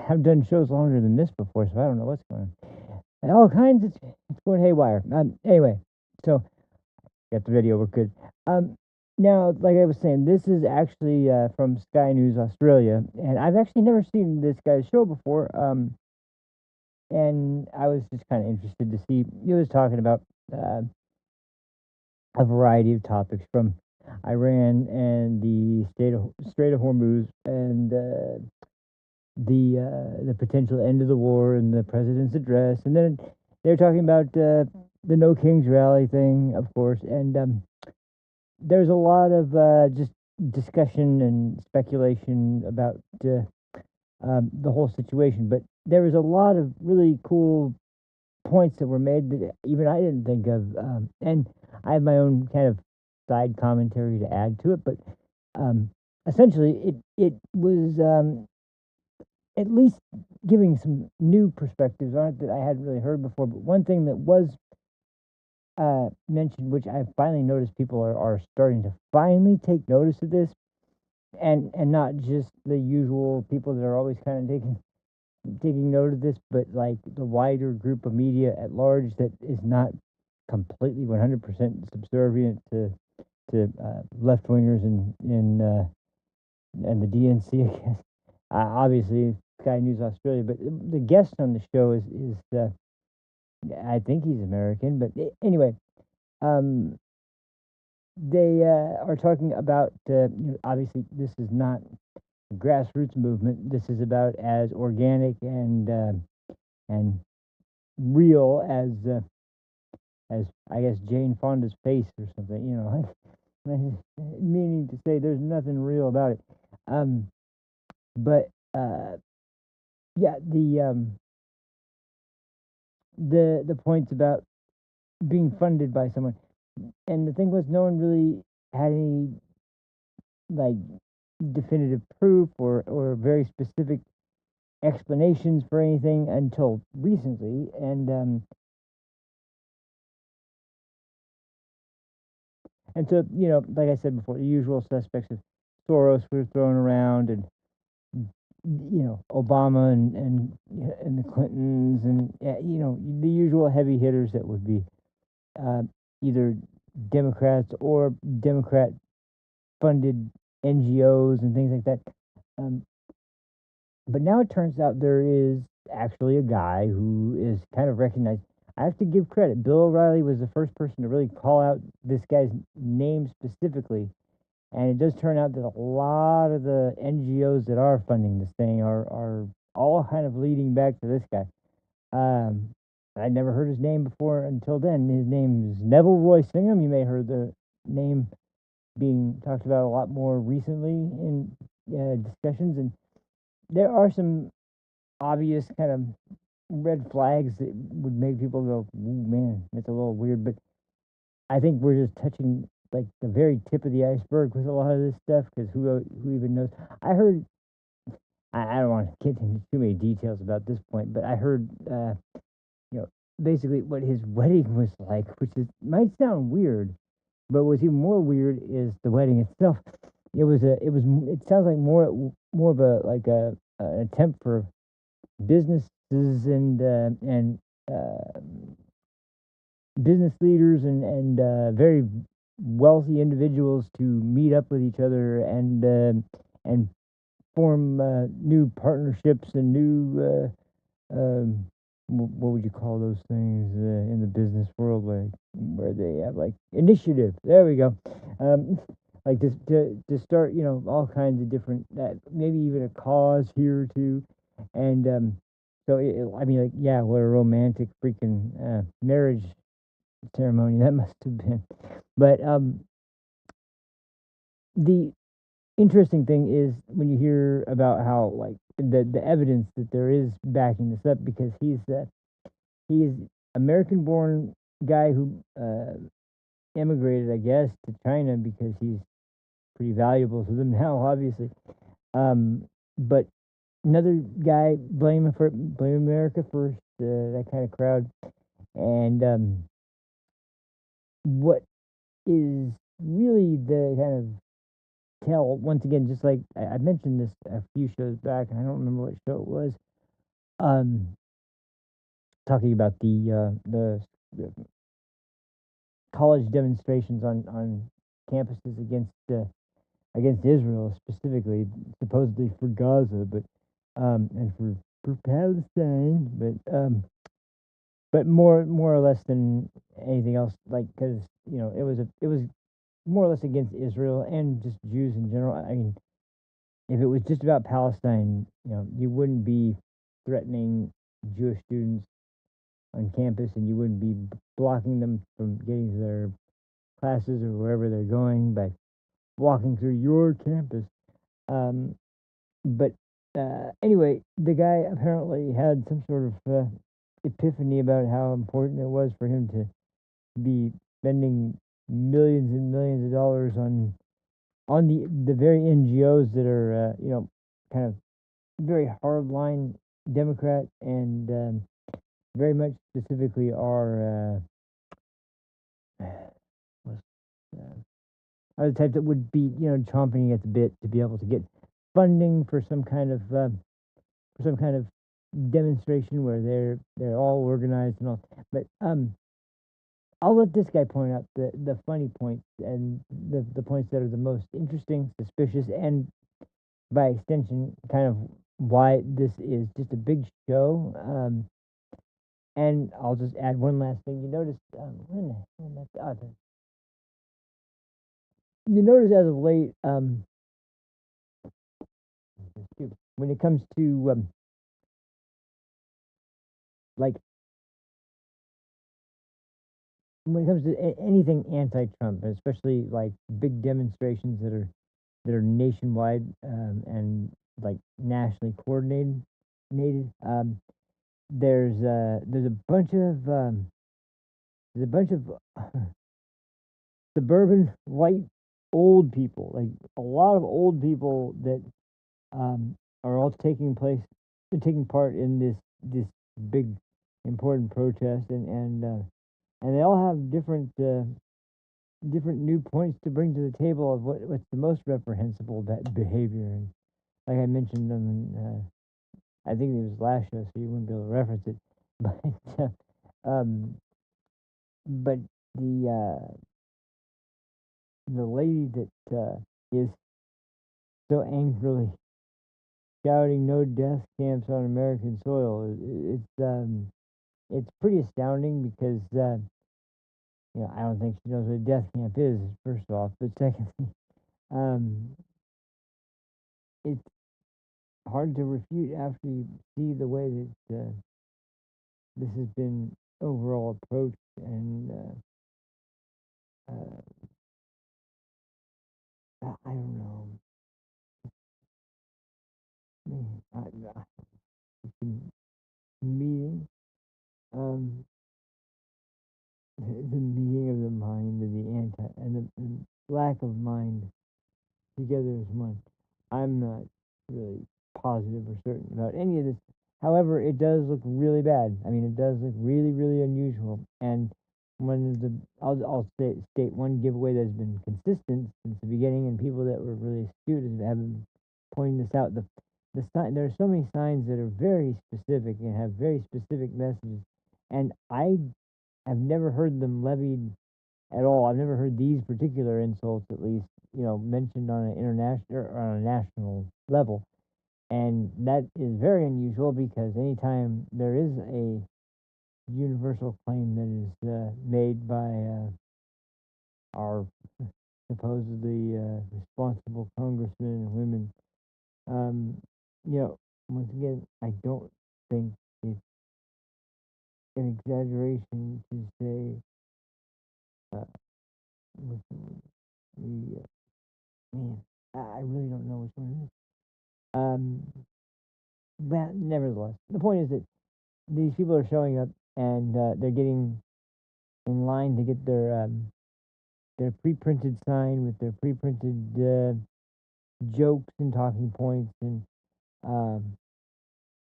I've done shows longer than this before, so I don't know what's going on. And all kinds of it's going haywire. Anyway, so got the video. We're good. Now, like I was saying, this is actually from Sky News Australia, and I've actually never seen this guy's show before. And I was just kind of interested to see. He was talking about uh, a variety of topics from Iran and the Strait of Hormuz and the potential end of the war and the president's address, and then they're talking about the No Kings rally thing, of course, and there's a lot of just discussion and speculation about the whole situation, but there was a lot of really cool points that were made that even I didn't think of, and I have my own kind of side commentary to add to it, but um, essentially it was at least giving some new perspectives on it that I hadn't really heard before. But one thing that was mentioned, which I finally noticed people are starting to finally take notice of this, and not just the usual people that are always kind of taking note of this, but like the wider group of media at large that is not completely 100% subservient to left wingers and the DNC, I guess. Obviously, Sky News Australia, but the guest on the show is I think he's American, but anyway, um, they are talking about obviously this is not a grassroots movement. This is about as organic and real as I guess Jane Fonda's face or something. Meaning to say there's nothing real about it. Um, but yeah, the points about being funded by someone, and the thing was, no one really had any like definitive proof or very specific explanations for anything until recently, and so like I said before, the usual suspects of Soros were thrown around, and Obama and the Clintons, and the usual heavy hitters that would be uh, either Democrats or Democrat funded NGOs and things like that. Um, but now it turns out there is actually a guy who is kind of recognized. I have to give credit. Bill O'Reilly was the first person to really call out this guy's name specifically. And it does turn out that a lot of the NGOs that are funding this thing are all kind of leading back to this guy. I'd never heard his name before until then. His name is Neville Roy Singham. You may have heard the name being talked about a lot more recently in discussions, and there are some obvious kind of red flags that would make people go, "Ooh, man, that's a little weird." But I think we're just touching like the very tip of the iceberg with a lot of this stuff because who even knows? I heard I don't want to get into too many details about this point, but I heard you know basically what his wedding was like, which is might sound weird, but what's even more weird is the wedding itself. It sounds like more of a like a an attempt for businesses and uh, business leaders and very wealthy individuals to meet up with each other and form new partnerships and new what would you call those things in the business world, like where they have like initiative. There we go. Like to start, all kinds of different, maybe even a cause here or two, and so I mean, like, yeah, what a romantic freaking marriage ceremony that must have been. But the interesting thing is when you hear about how like the evidence that there is backing this up because he is American born guy who immigrated, I guess, to China because he's pretty valuable to them now, obviously. But another guy blame America first, that kind of crowd. And what is really the kind of tell once again, just like I mentioned this a few shows back, and I don't remember what show it was. Um, talking about the college demonstrations on campuses against Israel specifically, supposedly for Gaza, but and for Palestine, but more or less than anything else, like because it was more or less against Israel and just Jews in general. I mean, if it was just about Palestine, you wouldn't be threatening Jewish students on campus, and you wouldn't be blocking them from getting to their classes or wherever they're going by walking through your campus. Um, but anyway, the guy apparently had some sort of epiphany about how important it was for him to be spending millions and millions of dollars on the very NGOs that are kind of very hardline Democrat and very much specifically what's, are the type that would be chomping at the bit to be able to get funding for some kind of demonstration where they're all organized and all. But I'll let this guy point out the funny points and the points that are the most interesting, suspicious, and by extension, kind of why this is just a big show. And I'll just add one last thing. You notice, you notice as of late, when it comes to like when it comes to anything anti-Trump, especially like big demonstrations that are nationwide and like nationally coordinated. There's a bunch of there's a bunch of suburban white old people, like a lot of old people that are all taking part in this big important protest, and they all have different new points to bring to the table of what's the most reprehensible behavior. And like I mentioned on, I think it was last show, so you wouldn't be able to reference it. Um, but the lady that is so angrily shouting "No death camps on American soil," it's pretty astounding because I don't think she knows what a death camp is, first off, but secondly, um, it's hard to refute after you see the way that this has been overall approached, and I don't know. Man, meeting. Um, the meeting of the mind and the lack of mind together as one. I'm not really positive or certain about any of this. However, it does look really bad. I mean, it does look really, really unusual. And one of the, state one giveaway that's been consistent since the beginning, and people that were really astute have been pointing this out. The sign, there are so many signs that are very specific and have very specific messages, and I have never heard them levied at all. I've never heard these particular insults, at least, mentioned on an international or on a national level. And that is very unusual because anytime there is a universal claim that is made by our supposedly responsible congressmen and women, um, once again, I don't think it's an exaggeration to say what's man, I really don't know which one it is. But nevertheless, the point is that these people are showing up and they're getting in line to get their pre-printed sign with their pre-printed jokes and talking points, and um,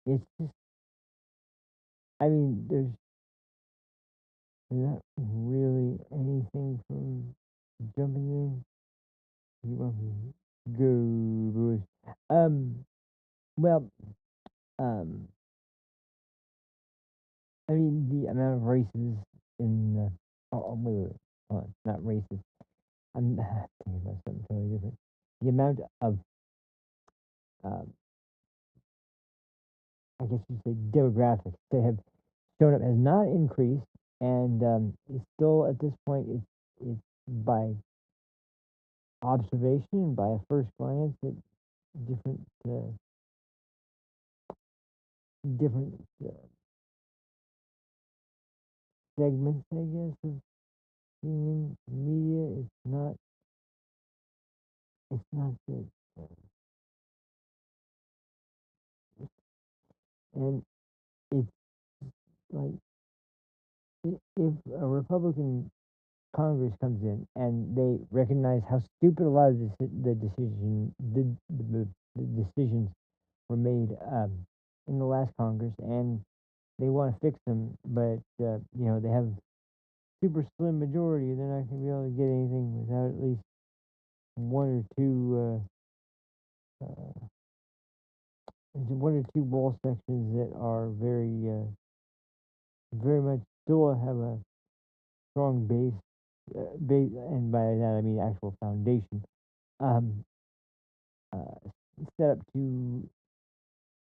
it's just, I mean, there's not really anything from jumping in. You want me to go, boys? Well, um, I mean, the amount of races in wait, hold on, not races. I'm thinking about something totally different. The amount of, um, I guess you'd say, demographics that have shown up has not increased, and it's still at this point it's by observation, by a first glance at different different segments, I guess, of being in media. It's not that, and it's like if a Republican Congress comes in and they recognize how stupid a lot of the decisions were made in the last Congress, and they want to fix them, but they have super slim majority. They're not going to be able to get anything without at least one or two wall sections that are very much still have a strong base, and by that I mean actual foundation, um, set up to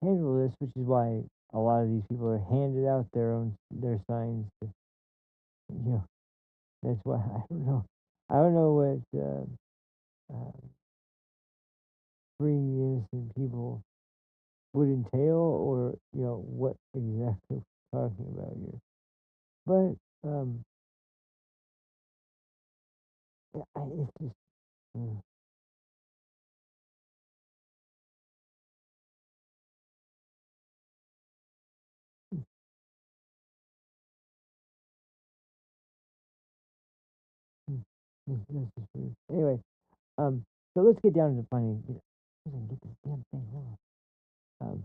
handle this, which is why a lot of these people are handed out their signs. You know, that's why I don't know. I don't know what freeing the innocent people would entail, or what exactly we're talking about here. But it's just. Uh, this is weird. Anyway, so let's get down to finding. Get this damn thing. Hold on.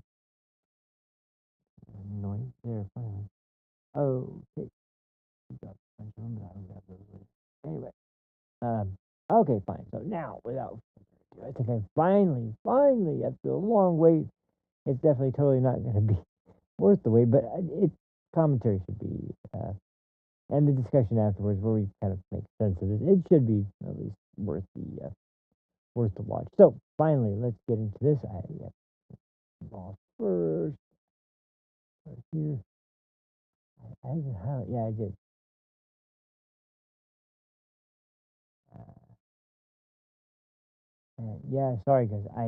Annoying. There, finally. Okay. Anyway, okay, fine. So now, without further ado, I think I finally, after a long wait, it's definitely totally not going to be worth the wait, but commentary should be, and the discussion afterwards where we kind of make sense of this, it should be at least worth the watch. So finally, let's get into this. I lost first right here. I even highlight. Yeah, I did. Yeah, sorry guys. I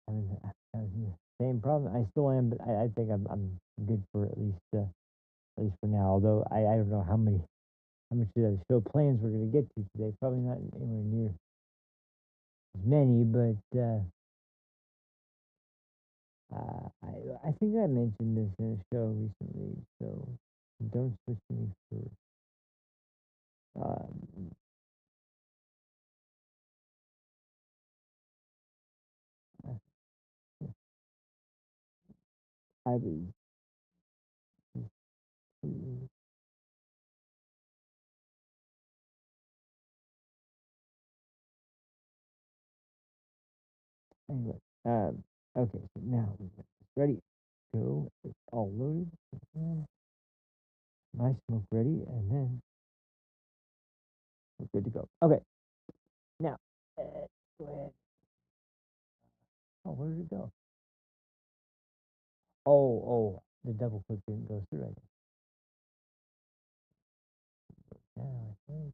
was in the same problem. I still am, but I think I'm good for at least for now. Although I don't know how much of the show plans we're gonna get to today. Probably not anywhere near as many, but I think I mentioned this in a show recently, so don't switch me for. Um, I was. Anyway, okay, so now we're ready. Go. It's all loaded. My smoke ready, and then we're good to go. Okay, now go ahead. Oh, where did it go? Oh, the double click didn't go through. I guess. Now I think.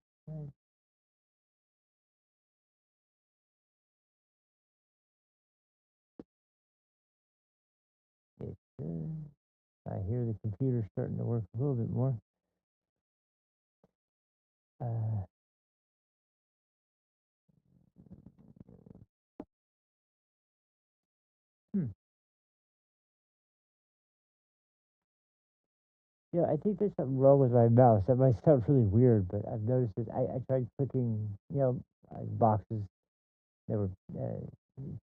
It's good. I hear the computer starting to work a little bit more. Uh, hmm. Yeah, I think there's something wrong with my mouse. That might sound really weird, but I've noticed it. I tried clicking, boxes that were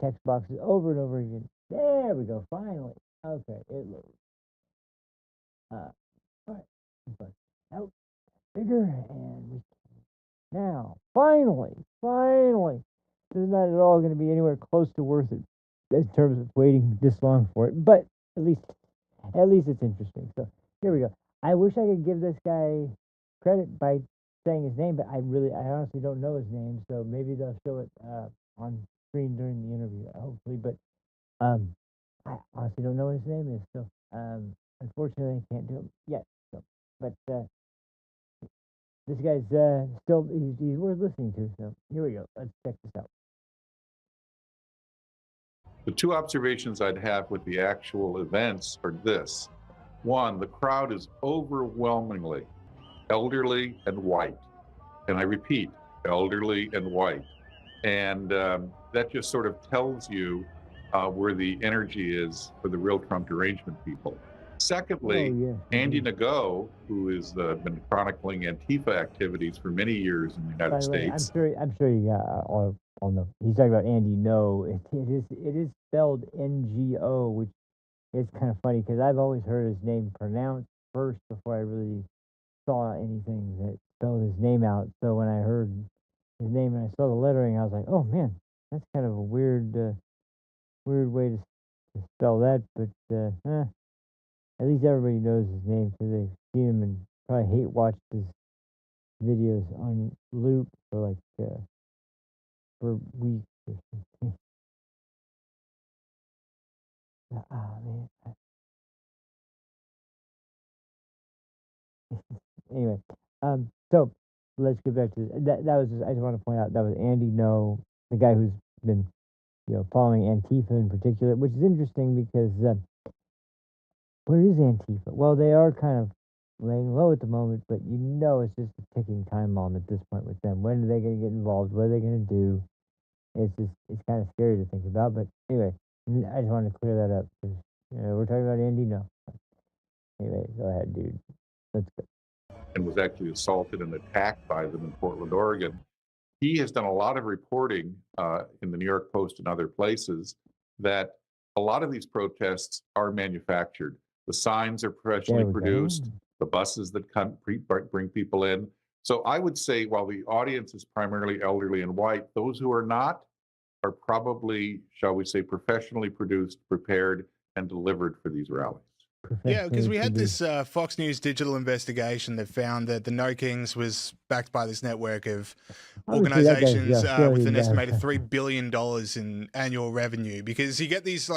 text boxes over and over again. There we go. Finally. Okay, it loads. All right. But out bigger, and we now finally, this is not at all going to be anywhere close to worth it in terms of waiting this long for it. But at least it's interesting. So here we go. I wish I could give this guy credit by saying his name, but I honestly don't know his name. So maybe they'll show it on screen during the interview, hopefully. But I honestly don't know what his name is. So unfortunately, I can't do it yet. So, but this guy's still he's worth listening to. So here we go. Let's check this out. The two observations I'd have with the actual events are this. One, the crowd is overwhelmingly elderly and white. And I repeat, elderly and white. And that just sort of tells you where the energy is for the real Trump derangement people. Secondly, Andy Ngo, who has been chronicling Antifa activities for many years in the United States. I'm sure you got all know. He's talking about Andy Ngo. It is spelled NGO, which is kind of funny because I've always heard his name pronounced first before I really saw anything that spelled his name out. So when I heard his name and I saw the lettering, I was like, oh man, that's kind of a weird way to spell that. But at least everybody knows his name because they've seen him and probably hate watched his videos on loop for weeks or something. Man. Anyway, so let's get back to that. That was I just want to point out that was Andy Ngo, the guy who's been following Antifa in particular, which is interesting because where is Antifa? Well, they are kind of laying low at the moment, but it's just a ticking time bomb at this point with them. When are they going to get involved? What are they going to do? It's kind of scary to think about. But anyway, I just wanted to clear that up because we're talking about Andy Ngo. Anyway, go ahead, dude. Let's go. And was actually assaulted and attacked by them in Portland, Oregon. He has done a lot of reporting in the New York Post and other places that a lot of these protests are manufactured. The signs are professionally produced, the buses that bring people in. So I would say while the audience is primarily elderly and white, those who are not are probably, shall we say, professionally produced, prepared, and delivered for these rallies. Yeah, because we had this Fox News digital investigation that found that the No Kings was backed by this network of organizations with an estimated $3 billion in annual revenue. Because you get these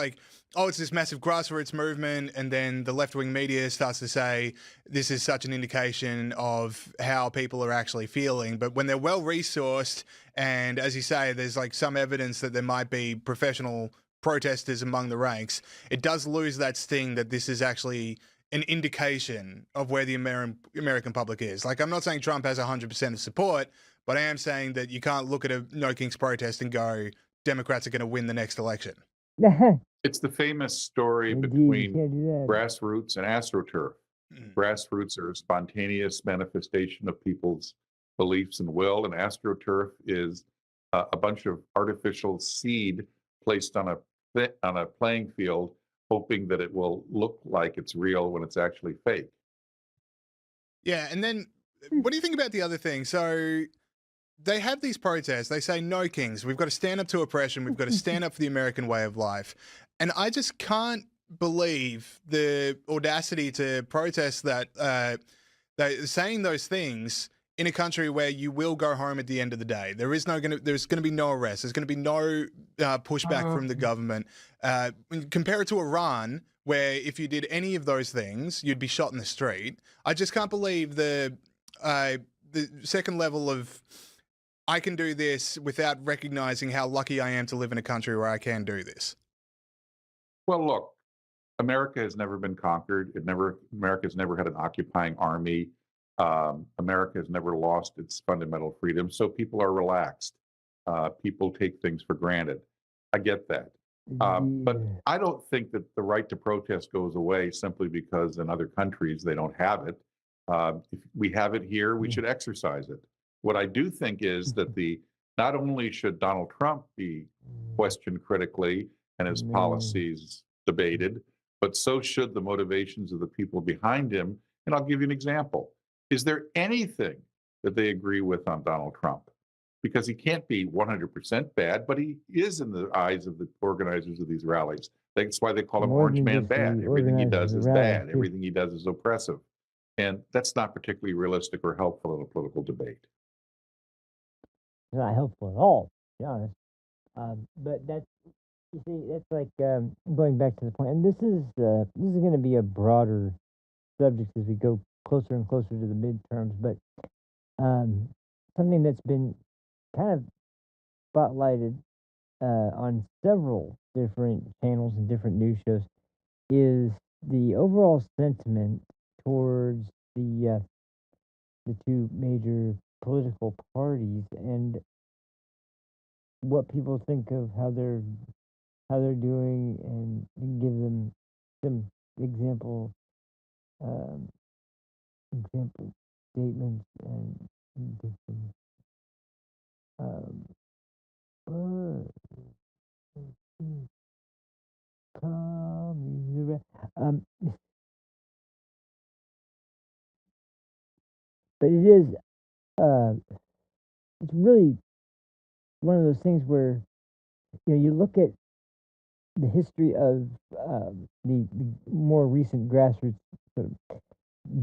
it's this massive grassroots movement, and then the left-wing media starts to say this is such an indication of how people are actually feeling. But when they're well-resourced, and as you say, there's some evidence that there might be professional protesters among the ranks, it does lose that sting that this is actually an indication of where the American public is. I'm not saying Trump has 100% of support, but I am saying that you can't look at a No Kings protest and go, Democrats are going to win the next election. It's the famous story Indeed, you between can't do that. grassroots and astroturf. Mm. Grassroots are a spontaneous manifestation of people's beliefs and will, and astroturf is a bunch of artificial seed placed on a playing field, hoping that it will look like it's real when it's actually fake. Yeah, and then what do you think about the other thing? So they have these protests. They say, no kings. We've got to stand up to oppression. We've got to stand up for the American way of life. And I just can't believe the audacity to protest that, saying those things in a country where you will go home at the end of the day. There's going to be no arrest. There's going to be no pushback from the government. Compare it to Iran, where if you did any of those things, you'd be shot in the street. I just can't believe the second level of I can do this without recognizing how lucky I am to live in a country where I can do this. Well, look, America has never been conquered. America's never had an occupying army. America has never lost its fundamental freedom. So people are relaxed. People take things for granted. I get that. But I don't think that the right to protest goes away simply because in other countries they don't have it. If we have it here, we should exercise it. What I do think is that not only should Donald Trump be questioned critically and his policies debated, but so should the motivations of the people behind him. And I'll give you an example. Is there anything that they agree with on Donald Trump? Because he can't be 100% bad, but he is in the eyes of the organizers of these rallies. That's why they call him More Orange than Man just the bad. Everything he does organizers of is the rallies, bad. too. Everything he does is oppressive. And that's not particularly realistic or helpful in a political debate. It's not helpful at all, to be honest. But that's, you see, that's like going back to the point, and this is going to be a broader subject as we go closer and closer to the midterms. But something that's been kind of spotlighted on several different channels and different news shows is the overall sentiment towards the two major political parties and what people think of how they're doing, and give them some example example statements and give some um, um, but it is it's really one of those things where you look at the history of the more recent grassroots sort of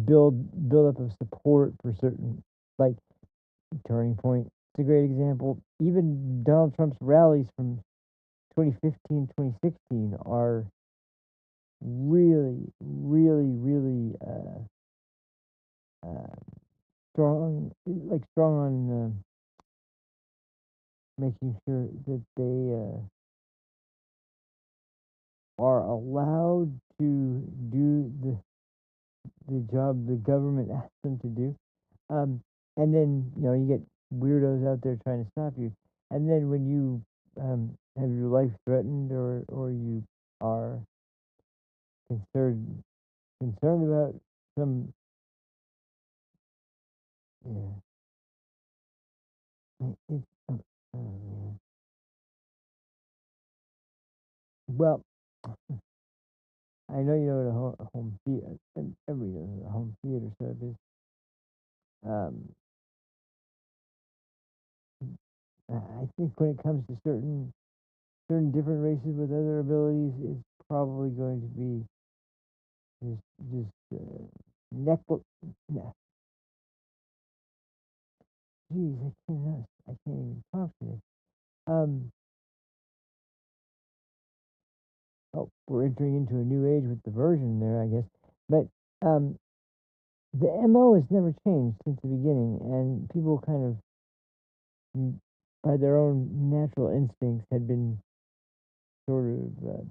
build up of support for certain, like Turning Point. It's a great example. Even Donald Trump's rallies from 2015, 2016 are really, really, really strong, like strong on making sure that they are allowed to do the job the government asks them to do. And then you get weirdos out there trying to stop you. And then when you have your life threatened, or you are concerned about some, yeah, it's oh, man. Well, I know you know what a home theater. Everybody knows what a home theater setup is. I think when it comes to certain different races with other abilities, it's probably going to be just neck. Nah, geez, I can't even talk today. Oh, we're entering into a new age with the version there, I guess. But um, the MO has never changed since the beginning, and people kind of, by their own natural instincts, had been sort of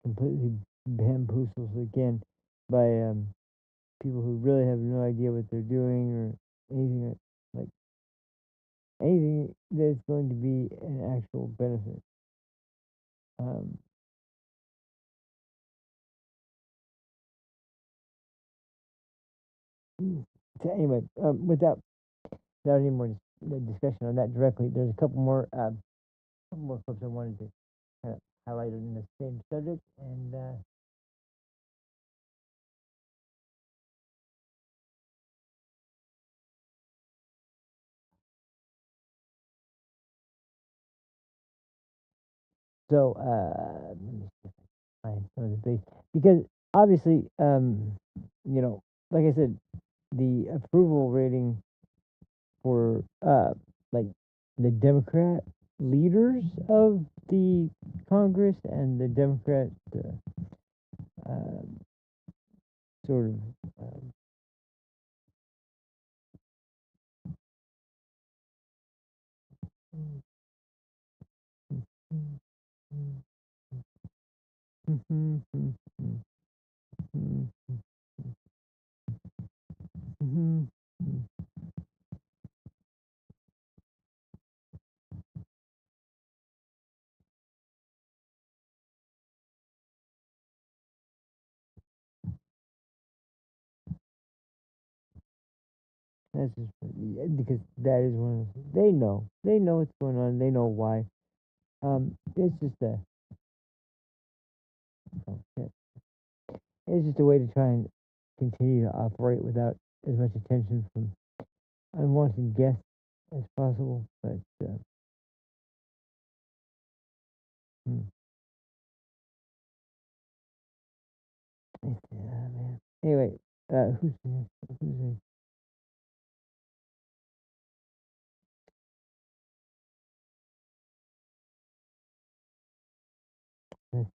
completely bamboozled again by people who really have no idea what they're doing, or anything like anything that's going to be an actual benefit. Um, so anyway, without any more discussion on that directly, there's a couple more clips I wanted to kind of highlight in the same subject, and so let me see if I find some of the base, because obviously, like I said, the approval rating for like the Democrat leaders of the Congress and the Democrat um, sort of that's just because that is one of they know what's going on, they know why. It's just oh, shit. It's just a way to try and continue to operate without as much attention from unwanted guests as possible. But hmm. Yeah, man. Anyway, who's next? Who's next? That's,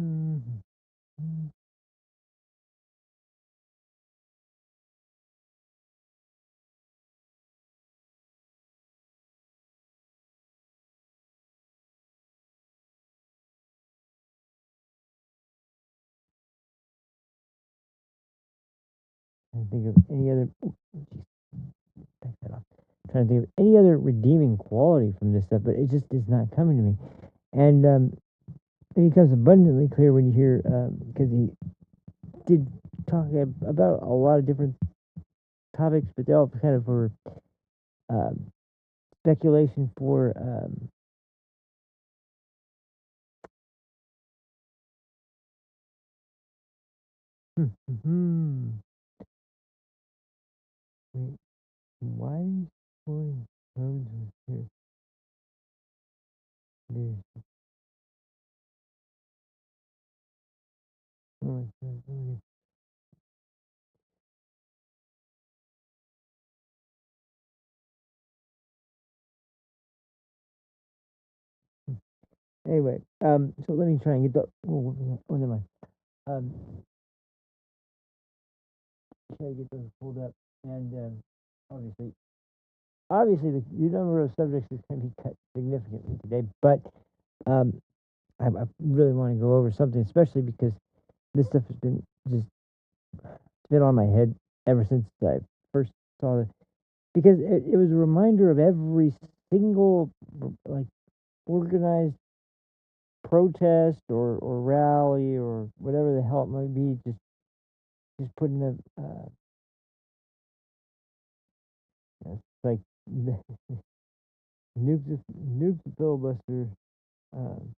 mhm, mhm. Trying to think of any other. Oh, jeez, take that off. Trying to think of any other redeeming quality from this stuff, but it just is not coming to me. And it becomes abundantly clear when you hear, because he did talk about a lot of different topics, but they all kind of were um, speculation for wait, why is pouring roads with here? There's, oh my God, anyway, so let me try and get the. Oh, never mind. Um, try to get those pulled up, and obviously, the number of subjects is going to be cut significantly today. But um, I really want to go over something, especially because this stuff has been just been on my head ever since I first saw it. Because it was a reminder of every single like organized protest or rally or whatever the hell it might be, just putting a it's like nuke the filibuster. Um,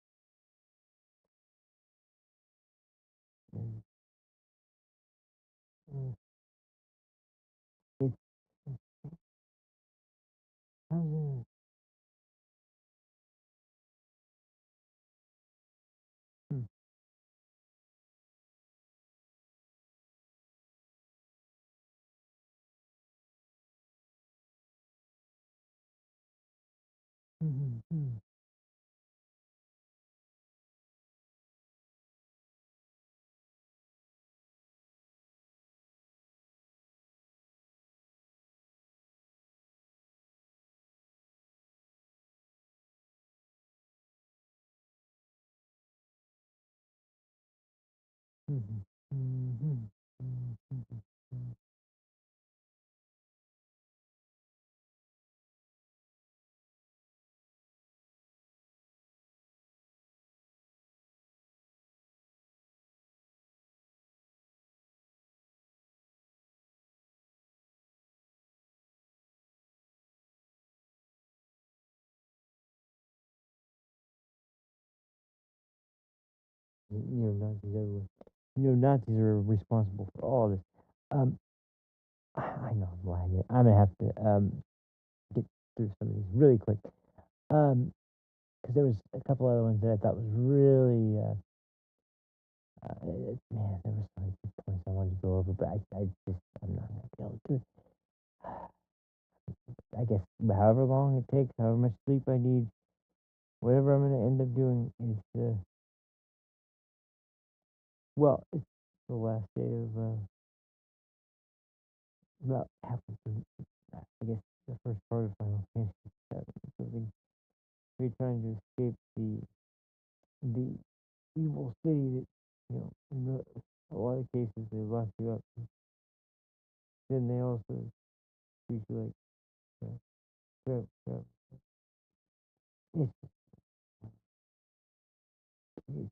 and, it's how's hmm, hmm, hmm, hmm, hmm, hmm, hmm. Nazis everywhere. Nazis are responsible for all this. Um, I know I'm lagging. I'm gonna have to get through some of these really quick. Because there was a couple other ones that I thought was really, man, there was so many good points I wanted to go over, but I'm not gonna be able to. I guess however long it takes, however much sleep I need, whatever I'm gonna end up doing is, well, it's the last day of about halfway through. I guess the first part of Final Fantasy VII. So we're trying to escape the evil city that, in a lot of cases they lock you up. Then they also treat you like crap, crap. It's it's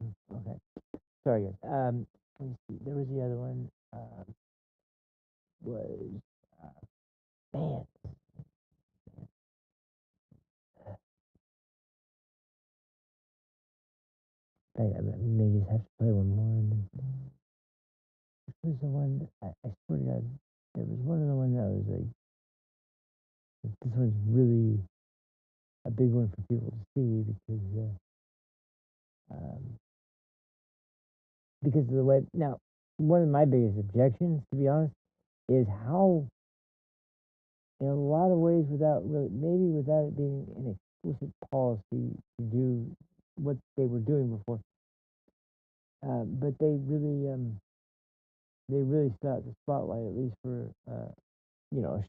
just okay. Sorry guys. Let me see. There was the other one. Was man. I may just have to play one more. And then, this was the one that I swear to God, there was one of the ones that was like, this one's really a big one for people to see um, because of the way. Now, one of my biggest objections, to be honest, is how, in a lot of ways, without really, maybe without it being an explicit policy to do what they were doing before, but they really stopped the spotlight, at least for a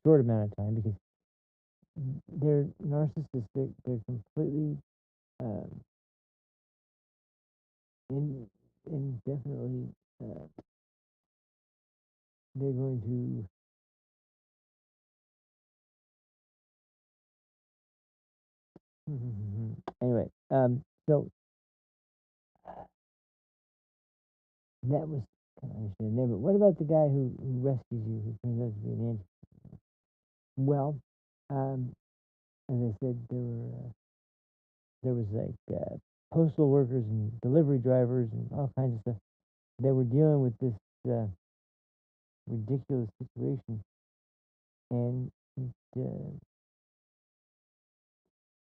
short amount of time, because they're narcissistic. They're completely um, indefinitely. They're going to. Anyway, so that was kind of understanding there. But what about the guy who rescues you, who turns out to be an angel? Well, as I said, there was like postal workers and delivery drivers and all kinds of stuff. They were dealing with this ridiculous situation, and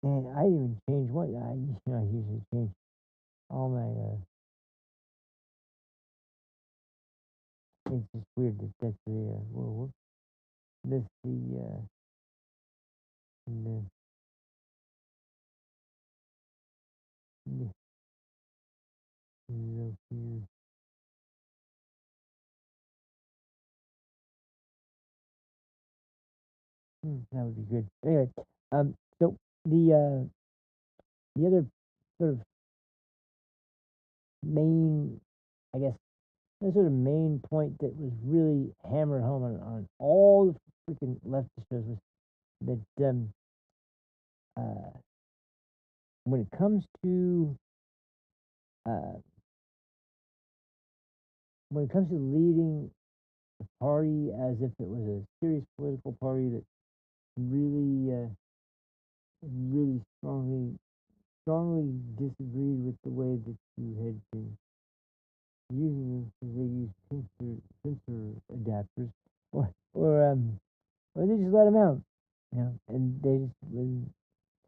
and I even changed one. I usually change all my. It's just weird that that's the this the, the, the that would be good. Anyway, so the other sort of main, I guess, the sort of main point that was really hammered home on all the freaking leftist shows was that uh, when it comes to uh, leading the party as if it was a serious political party that really, really strongly disagreed with the way that you had been using them because they use sensor adapters, or they just let them out, and they just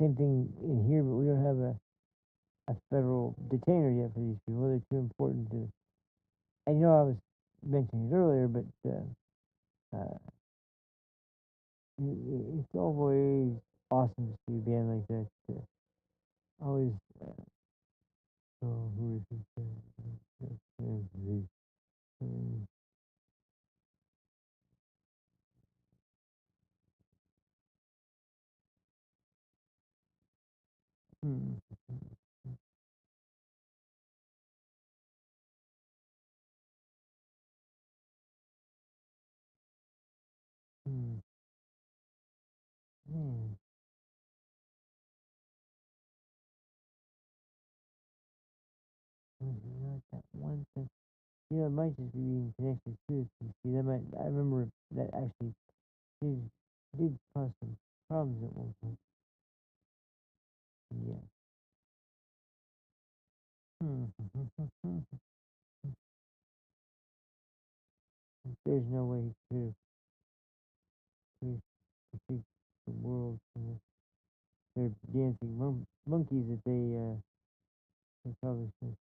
same thing in here, but we don't have a federal detainer yet for these people. They're too important to. And I was mentioning it earlier, but uh, it's always awesome to see a band like that. Always. Oh, who is it? Hmm. Hmm. Hmm. That one thing. It might just be being connected to it. See, that might. I remember that actually did cause some problems at one point. Yeah. Hmm. There's no way he could defeat the world from their dancing monkeys that they probably should.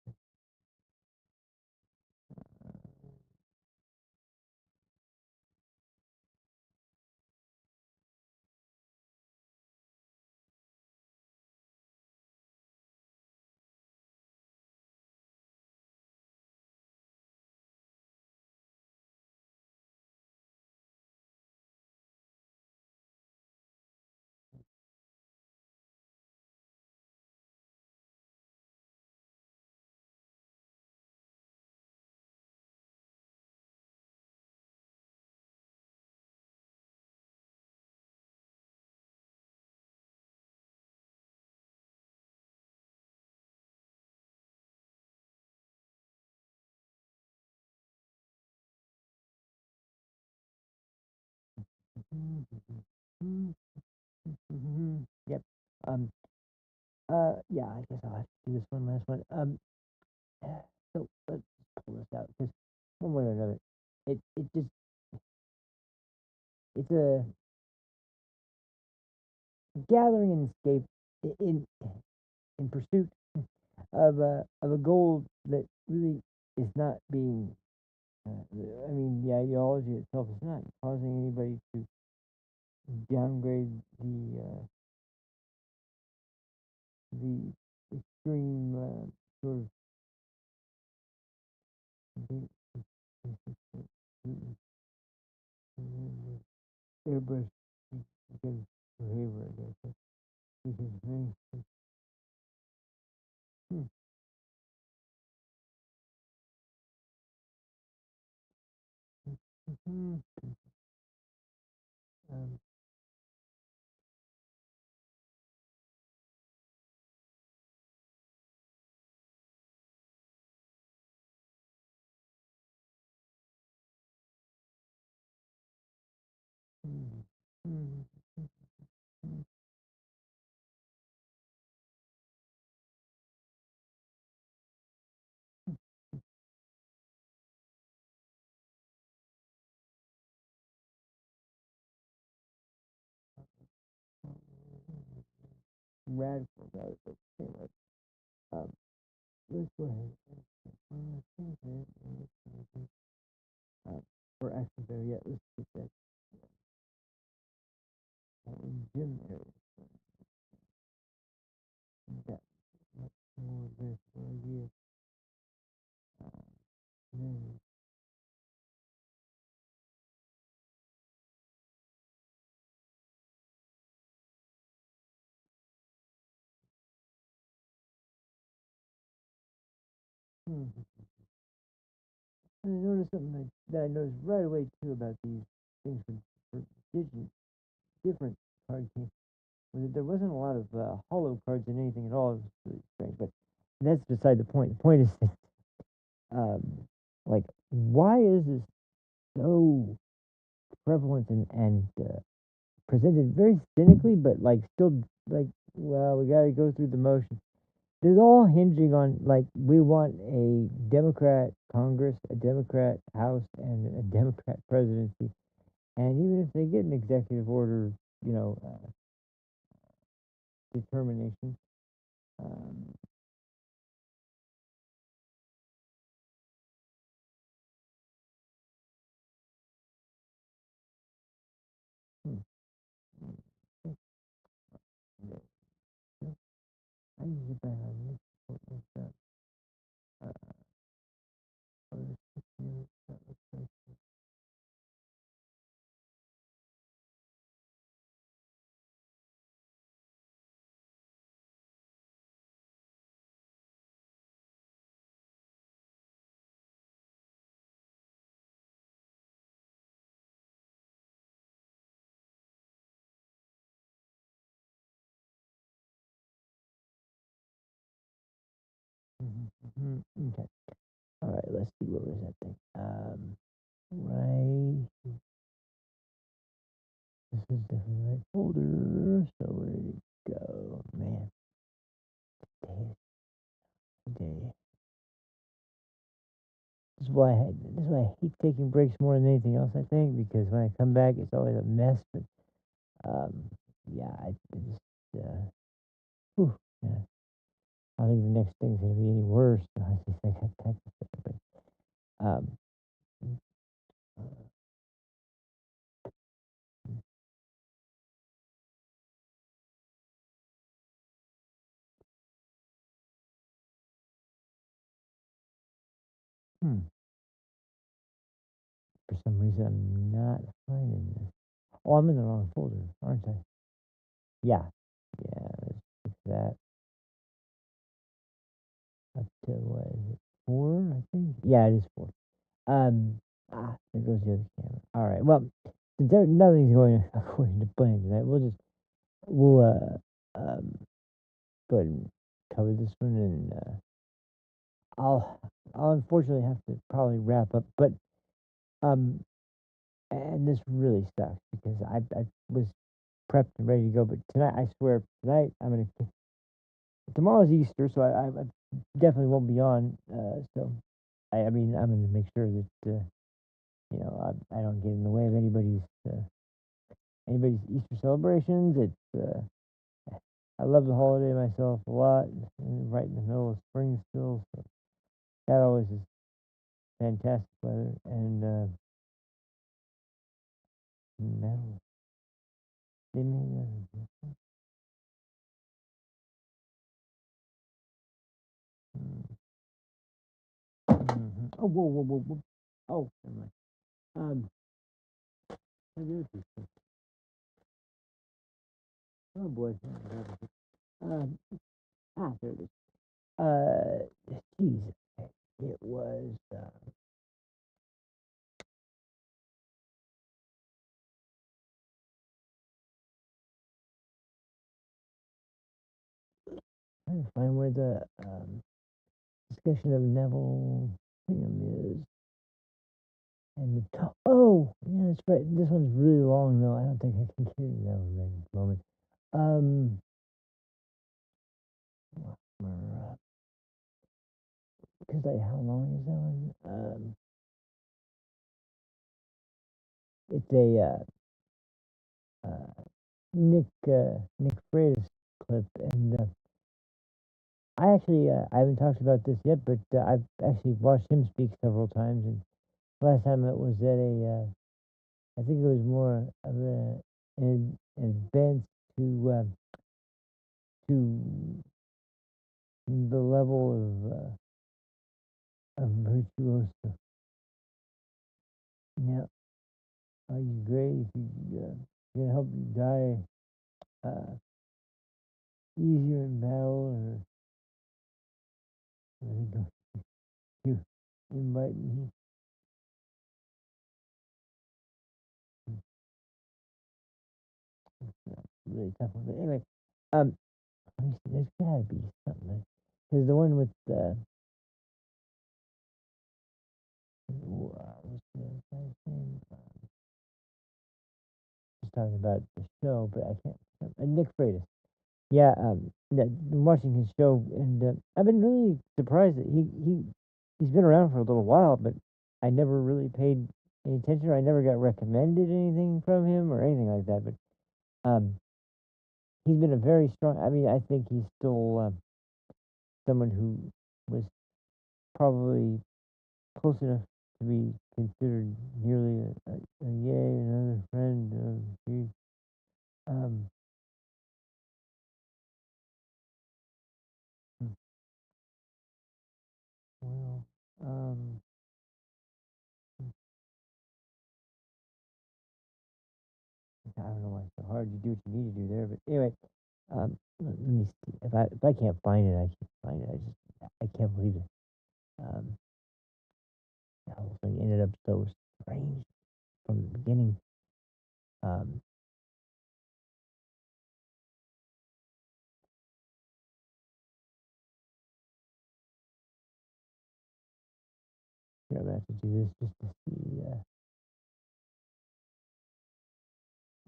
Yep. Um. Yeah. I guess I'll have to do this one last one. So let's pull this out because one way or another, it just it's a gathering and escape in pursuit of a goal that really is not being. I mean, the ideology itself is not causing anybody to downgrade the extreme sort of airbrush behavior, I guess. Because, hmm, hmm, um, hmm, hmm, hmm, radical. Okay, um, let's go ahead. For action there, yeah, let's get gym area. That much more this idea. Then, And I noticed something that I noticed right away too about these things for different card games was that there wasn't a lot of hollow cards in anything at all. It was really strange, but that's beside the point. The point is that, like, why is this so prevalent and presented very cynically, but like still like, well, we got to go through the motions. This is all hinging on like we want a Democrat Congress, a Democrat House, and a Democrat presidency. And even if they get an executive order, determination, um, hmm, hmm, I need to get back on this. What was that? Oh, this is new. That was so- Okay. All right. Let's see. What was that thing? Right. This is definitely the right folder. So where did it go? Man. Day. This is why I hate taking breaks more than anything else. I think because when I come back, it's always a mess. But yeah, I just whew, yeah. I don't think the next thing's gonna be any worse. I just think I got but um, hmm. For some reason, I'm not finding this. Oh, I'm in the wrong folder, aren't I? Yeah, yeah. Let's fix that. Up to what is it? 4, I think. Yeah, it is 4. There goes the other camera. All right. Well, since nothing's going according to plan tonight, we'll go ahead and cover this one, and I'll unfortunately have to probably wrap up. But um, and this really sucks because I was prepped and ready to go, but tonight I swear tonight I'm gonna. Tomorrow's Easter, so I definitely won't be on. So I mean I'm gonna make sure that I don't get in the way of anybody's Easter celebrations. I love the holiday myself a lot. Right in the middle of spring still, so that always is fantastic weather. And metal, they made Oh, whoa, whoa, whoa, whoa. Oh, never mind. What is this? Oh boy. Um, there it is. Geez, it was. Trying to find where the discussion of Neville Bingham is. And the top. Oh, yeah, that's right. This one's really long, though. I don't think I can get it that right at the moment. Because like, how long is that one? It's a Nick Freitas clip, and I haven't talked about this yet, but I've actually watched him speak several times, and last time it was at I think it was more of an advance to the level of virtuoso. Now, are you great? If you can help you die easier in battle, or you invite me? Really tough one. But anyway, let me see. There's gotta be something. Because the one with what's the guy's name? talking about the show, but I can't. Nick Freitas. Yeah, been watching his show, and I've been really surprised that he's been around for a little while, but I never really paid any attention. I never got recommended anything from him or anything like that. But he's been a very strong. I mean, I think he's still someone who was probably close enough to be considered nearly a yay, another friend of Jude. Hmm, well, I don't know why it's so hard. You do what you need to do there, but anyway, let me see if I can't find it, I can't find it. I can't believe it. Um, the whole thing ended up so strange from the beginning. Um, I'm gonna have to do this just to see.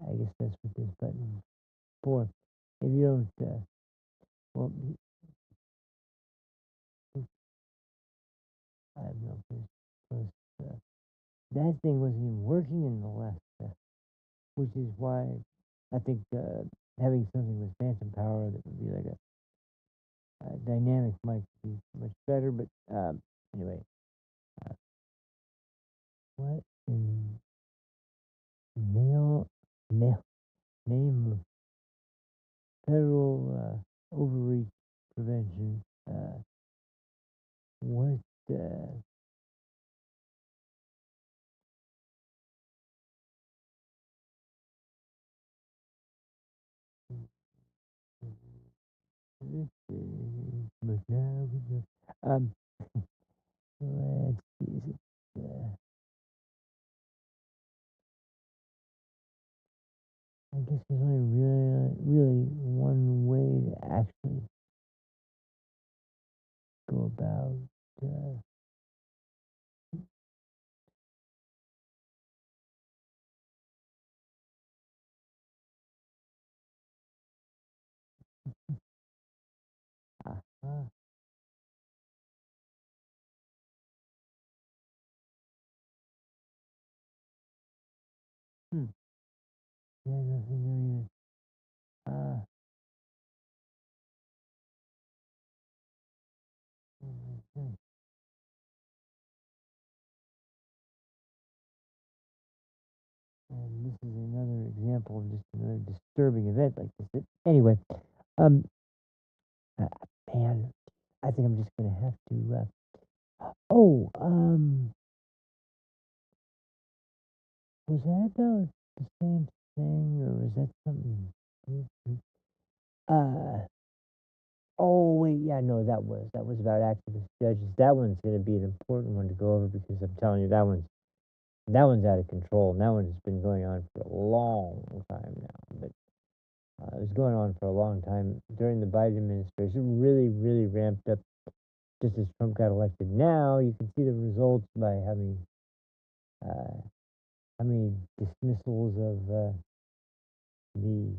I guess that's what this button is for. If you don't, well, I have no place. Plus, that thing wasn't even working in the last test, which is why I think having something with phantom power that would be like a dynamic might be much better. But anyway, uh, what in nail nail name of federal overreach prevention? What? But now, um, let's see. Is it, I guess there's only really one way to actually go about. Uh, hmm. Yeah, nothing there either. Hmm. And this is another example of just another disturbing event like this. Anyway, um, uh, man, I think I'm just gonna have to. Oh, was that about the same thing, or was that something different? Oh wait, yeah, no, that was about activist judges. That one's gonna be an important one to go over because I'm telling you, that one's out of control, and that one's been going on for a long time now. But it was going on for a long time during the Biden administration. Really, really ramped up just as Trump got elected. Now you can see the results by uh, how many dismissals of the the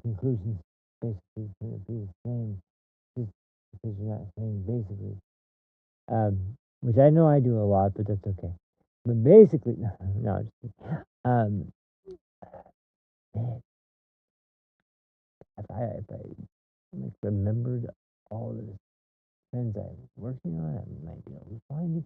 conclusions basically going to be the same, just because you're not saying basically. Which I know I do a lot, but that's okay. But basically, no, just kidding. Man, if I like remembered all the trends I'm working on, I might be able to find it.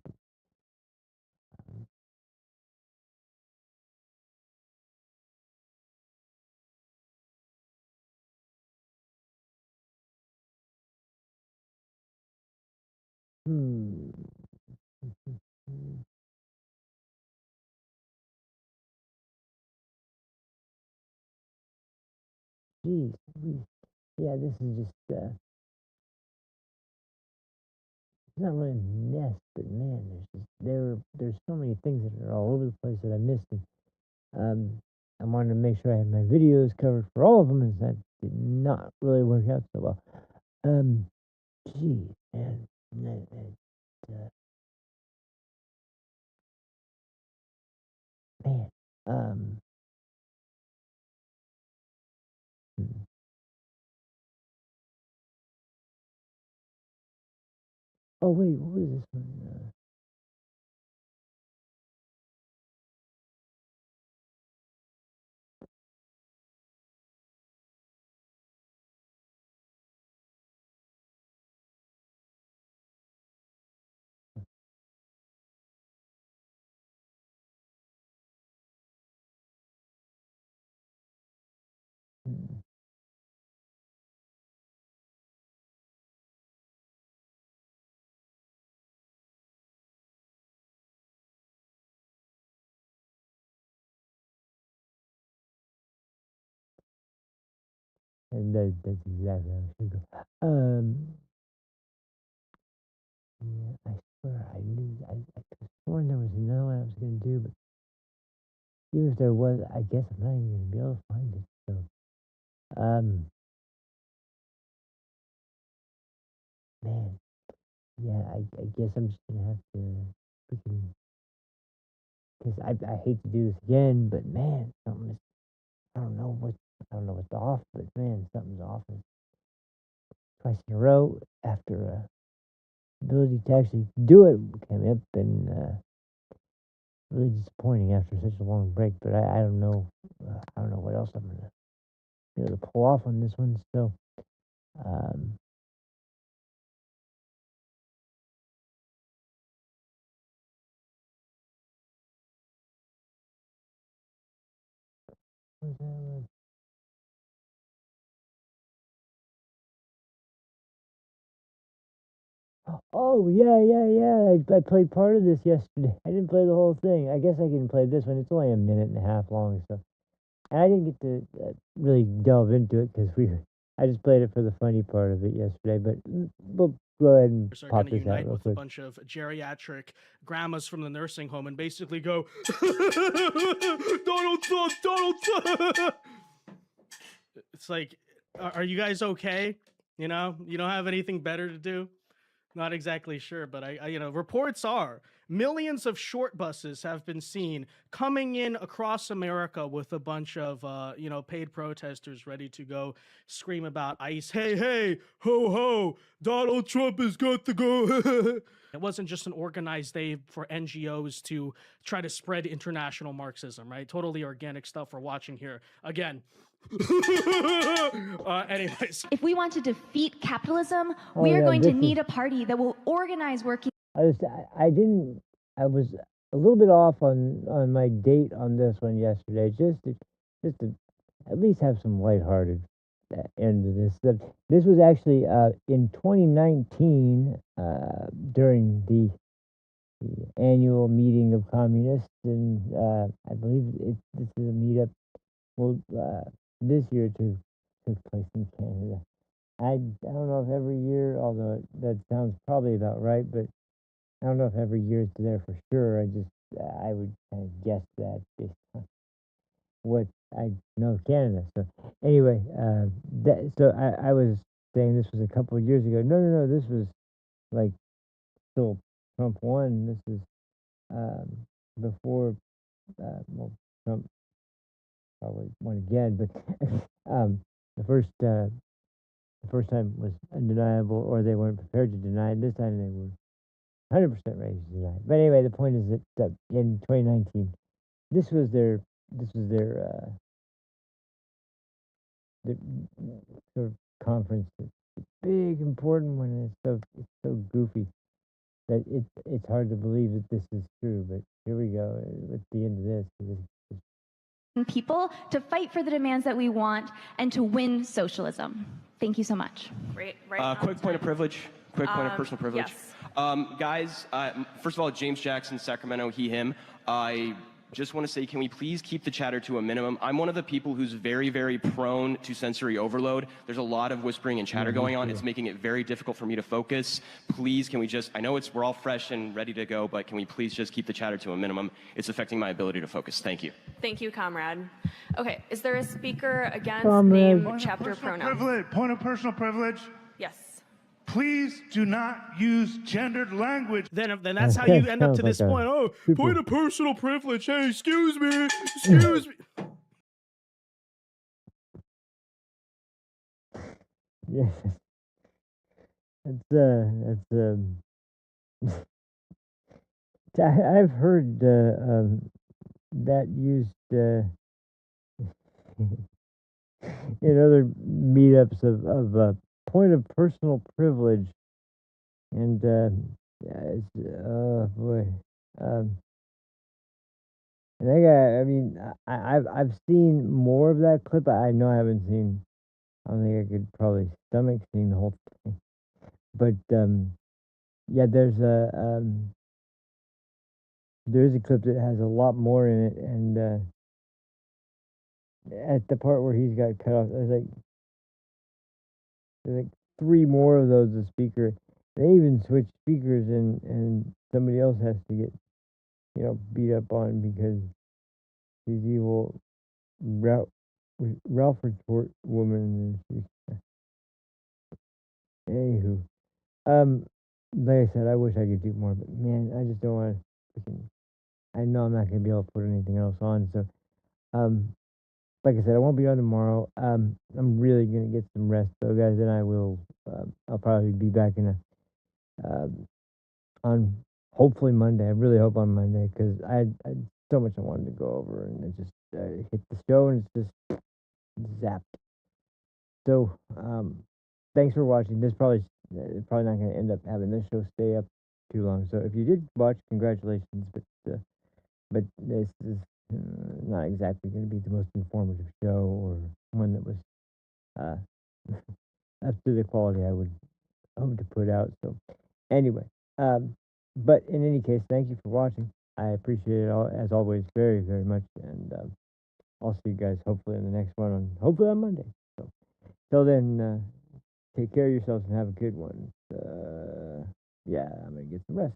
Hmm. Geez, yeah, this is just it's not really a mess, but man, there's so many things that are all over the place that I missed. And, I wanted to make sure I had my videos covered for all of them, and that did not really work out so well. Um, gee, man, uh, man, Oh wait, what was this one? And that's exactly how it should go. Yeah, I swear I knew. I could have sworn there was another one I was gonna do, but even if there was, I guess I'm not even gonna be able to find it. So, man, yeah, I guess I'm just gonna have to freaking, because I hate to do this again, but man, something is, I don't know what, I don't know what's off, but man, something's off. And twice in a row after ability to actually do it came up, and really disappointing after such a long break. But I don't know, I don't know what else I'm gonna be able to pull off on this one. So, um, what was that one? Oh yeah. I played part of this yesterday. I didn't play the whole thing. I guess I can play this one. It's only a minute and a half long, so and I didn't get to really delve into it because I just played it for the funny part of it yesterday. But we'll go ahead and are pop going to this out unite real with a quick. bunch of geriatric grandmas from the nursing home and basically go, Donald Trump, Donald Trump. It's like, are you guys okay? You know, you don't have anything better to do? Not exactly sure, but I reports are millions of short buses have been seen coming in across America with a bunch of, paid protesters ready to go scream about ICE. Hey, hey, ho, ho, Donald Trump has got to go. It wasn't just an organized day for NGOs to try to spread international Marxism, right? Totally organic stuff we're watching here. Again, anyways. If we want to defeat capitalism, Oh, we are yeah, going to this need is. a party that will organize working. I didn't. I was a little bit off on my date on this one yesterday. Just to at least have some lighthearted end to this. This was actually in 2019 during the annual meeting of communists, and I believe this is a meetup. Well, this year took place in Canada. I don't know if every year, although that sounds probably about right, but I don't know if every year it's there for sure. I would kind of guess that based on what I know of Canada. So anyway, I was saying this was a couple of years ago. No, this was like still Trump won. This is before well, Trump probably won again, but the first time was undeniable, or they weren't prepared to deny it. This time they were 100% ready to deny it. But anyway, the point is that in 2019, this was their the sort of conference, it's a big important one, and it's so goofy that it's hard to believe that this is true. But here we go at the end of this. People to fight for the demands that we want and to win socialism. Thank you so much. Right. Quick point of privilege. Quick point of personal privilege. Yes. Guys, first of all, James Jackson, Sacramento, he, him. I just want to say, can we please keep the chatter to a minimum? I'm one of the people who's very, very prone to sensory overload. There's a lot of whispering and chatter going on. It's making it very difficult for me to focus. Please, can we just, I know we're all fresh and ready to go, but can we please just keep the chatter to a minimum? It's affecting my ability to focus. Thank you. Thank you, comrade. Okay, is there a speaker against Comrade. name, chapter, pronoun? Point of personal privilege. Yes. Please do not use gendered language. Then that's how you end up to this Sounds like point. Oh, super- point of personal privilege. Hey, excuse me. Excuse me. Yeah, that's I've heard that used in other meetups of point of personal privilege, and yeah, oh boy, and that guy. I mean, I've seen more of that clip. I know I haven't seen. I don't think I could probably stomach seeing the whole thing, but yeah, there's a clip that has a lot more in it, and at the part where he's got cut off, there's like three more of those. The speaker, they even switch speakers, and somebody else has to get beat up on because these evil Ralph Retort woman. Anywho, like I said, I wish I could do more, but man, I just don't want to. I know I'm not gonna be able to put anything else on, so um, like I said, I won't be on tomorrow. I'm really gonna get some rest, though, guys, and I will. I'll probably be back on hopefully Monday. I really hope on Monday because I had so much I wanted to go over, and it just hit the show and it's just zapped. So thanks for watching. This probably not gonna end up having this show stay up too long. So if you did watch, congratulations. But this is not exactly going to be the most informative show or one that was uh, up to the quality I would hope to put out. So anyway, but in any case, thank you for watching. I appreciate it all as always very very much, and I'll see you guys hopefully in the next one hopefully on Monday. So till then, take care of yourselves and have a good one. Yeah, I'm gonna get some rest.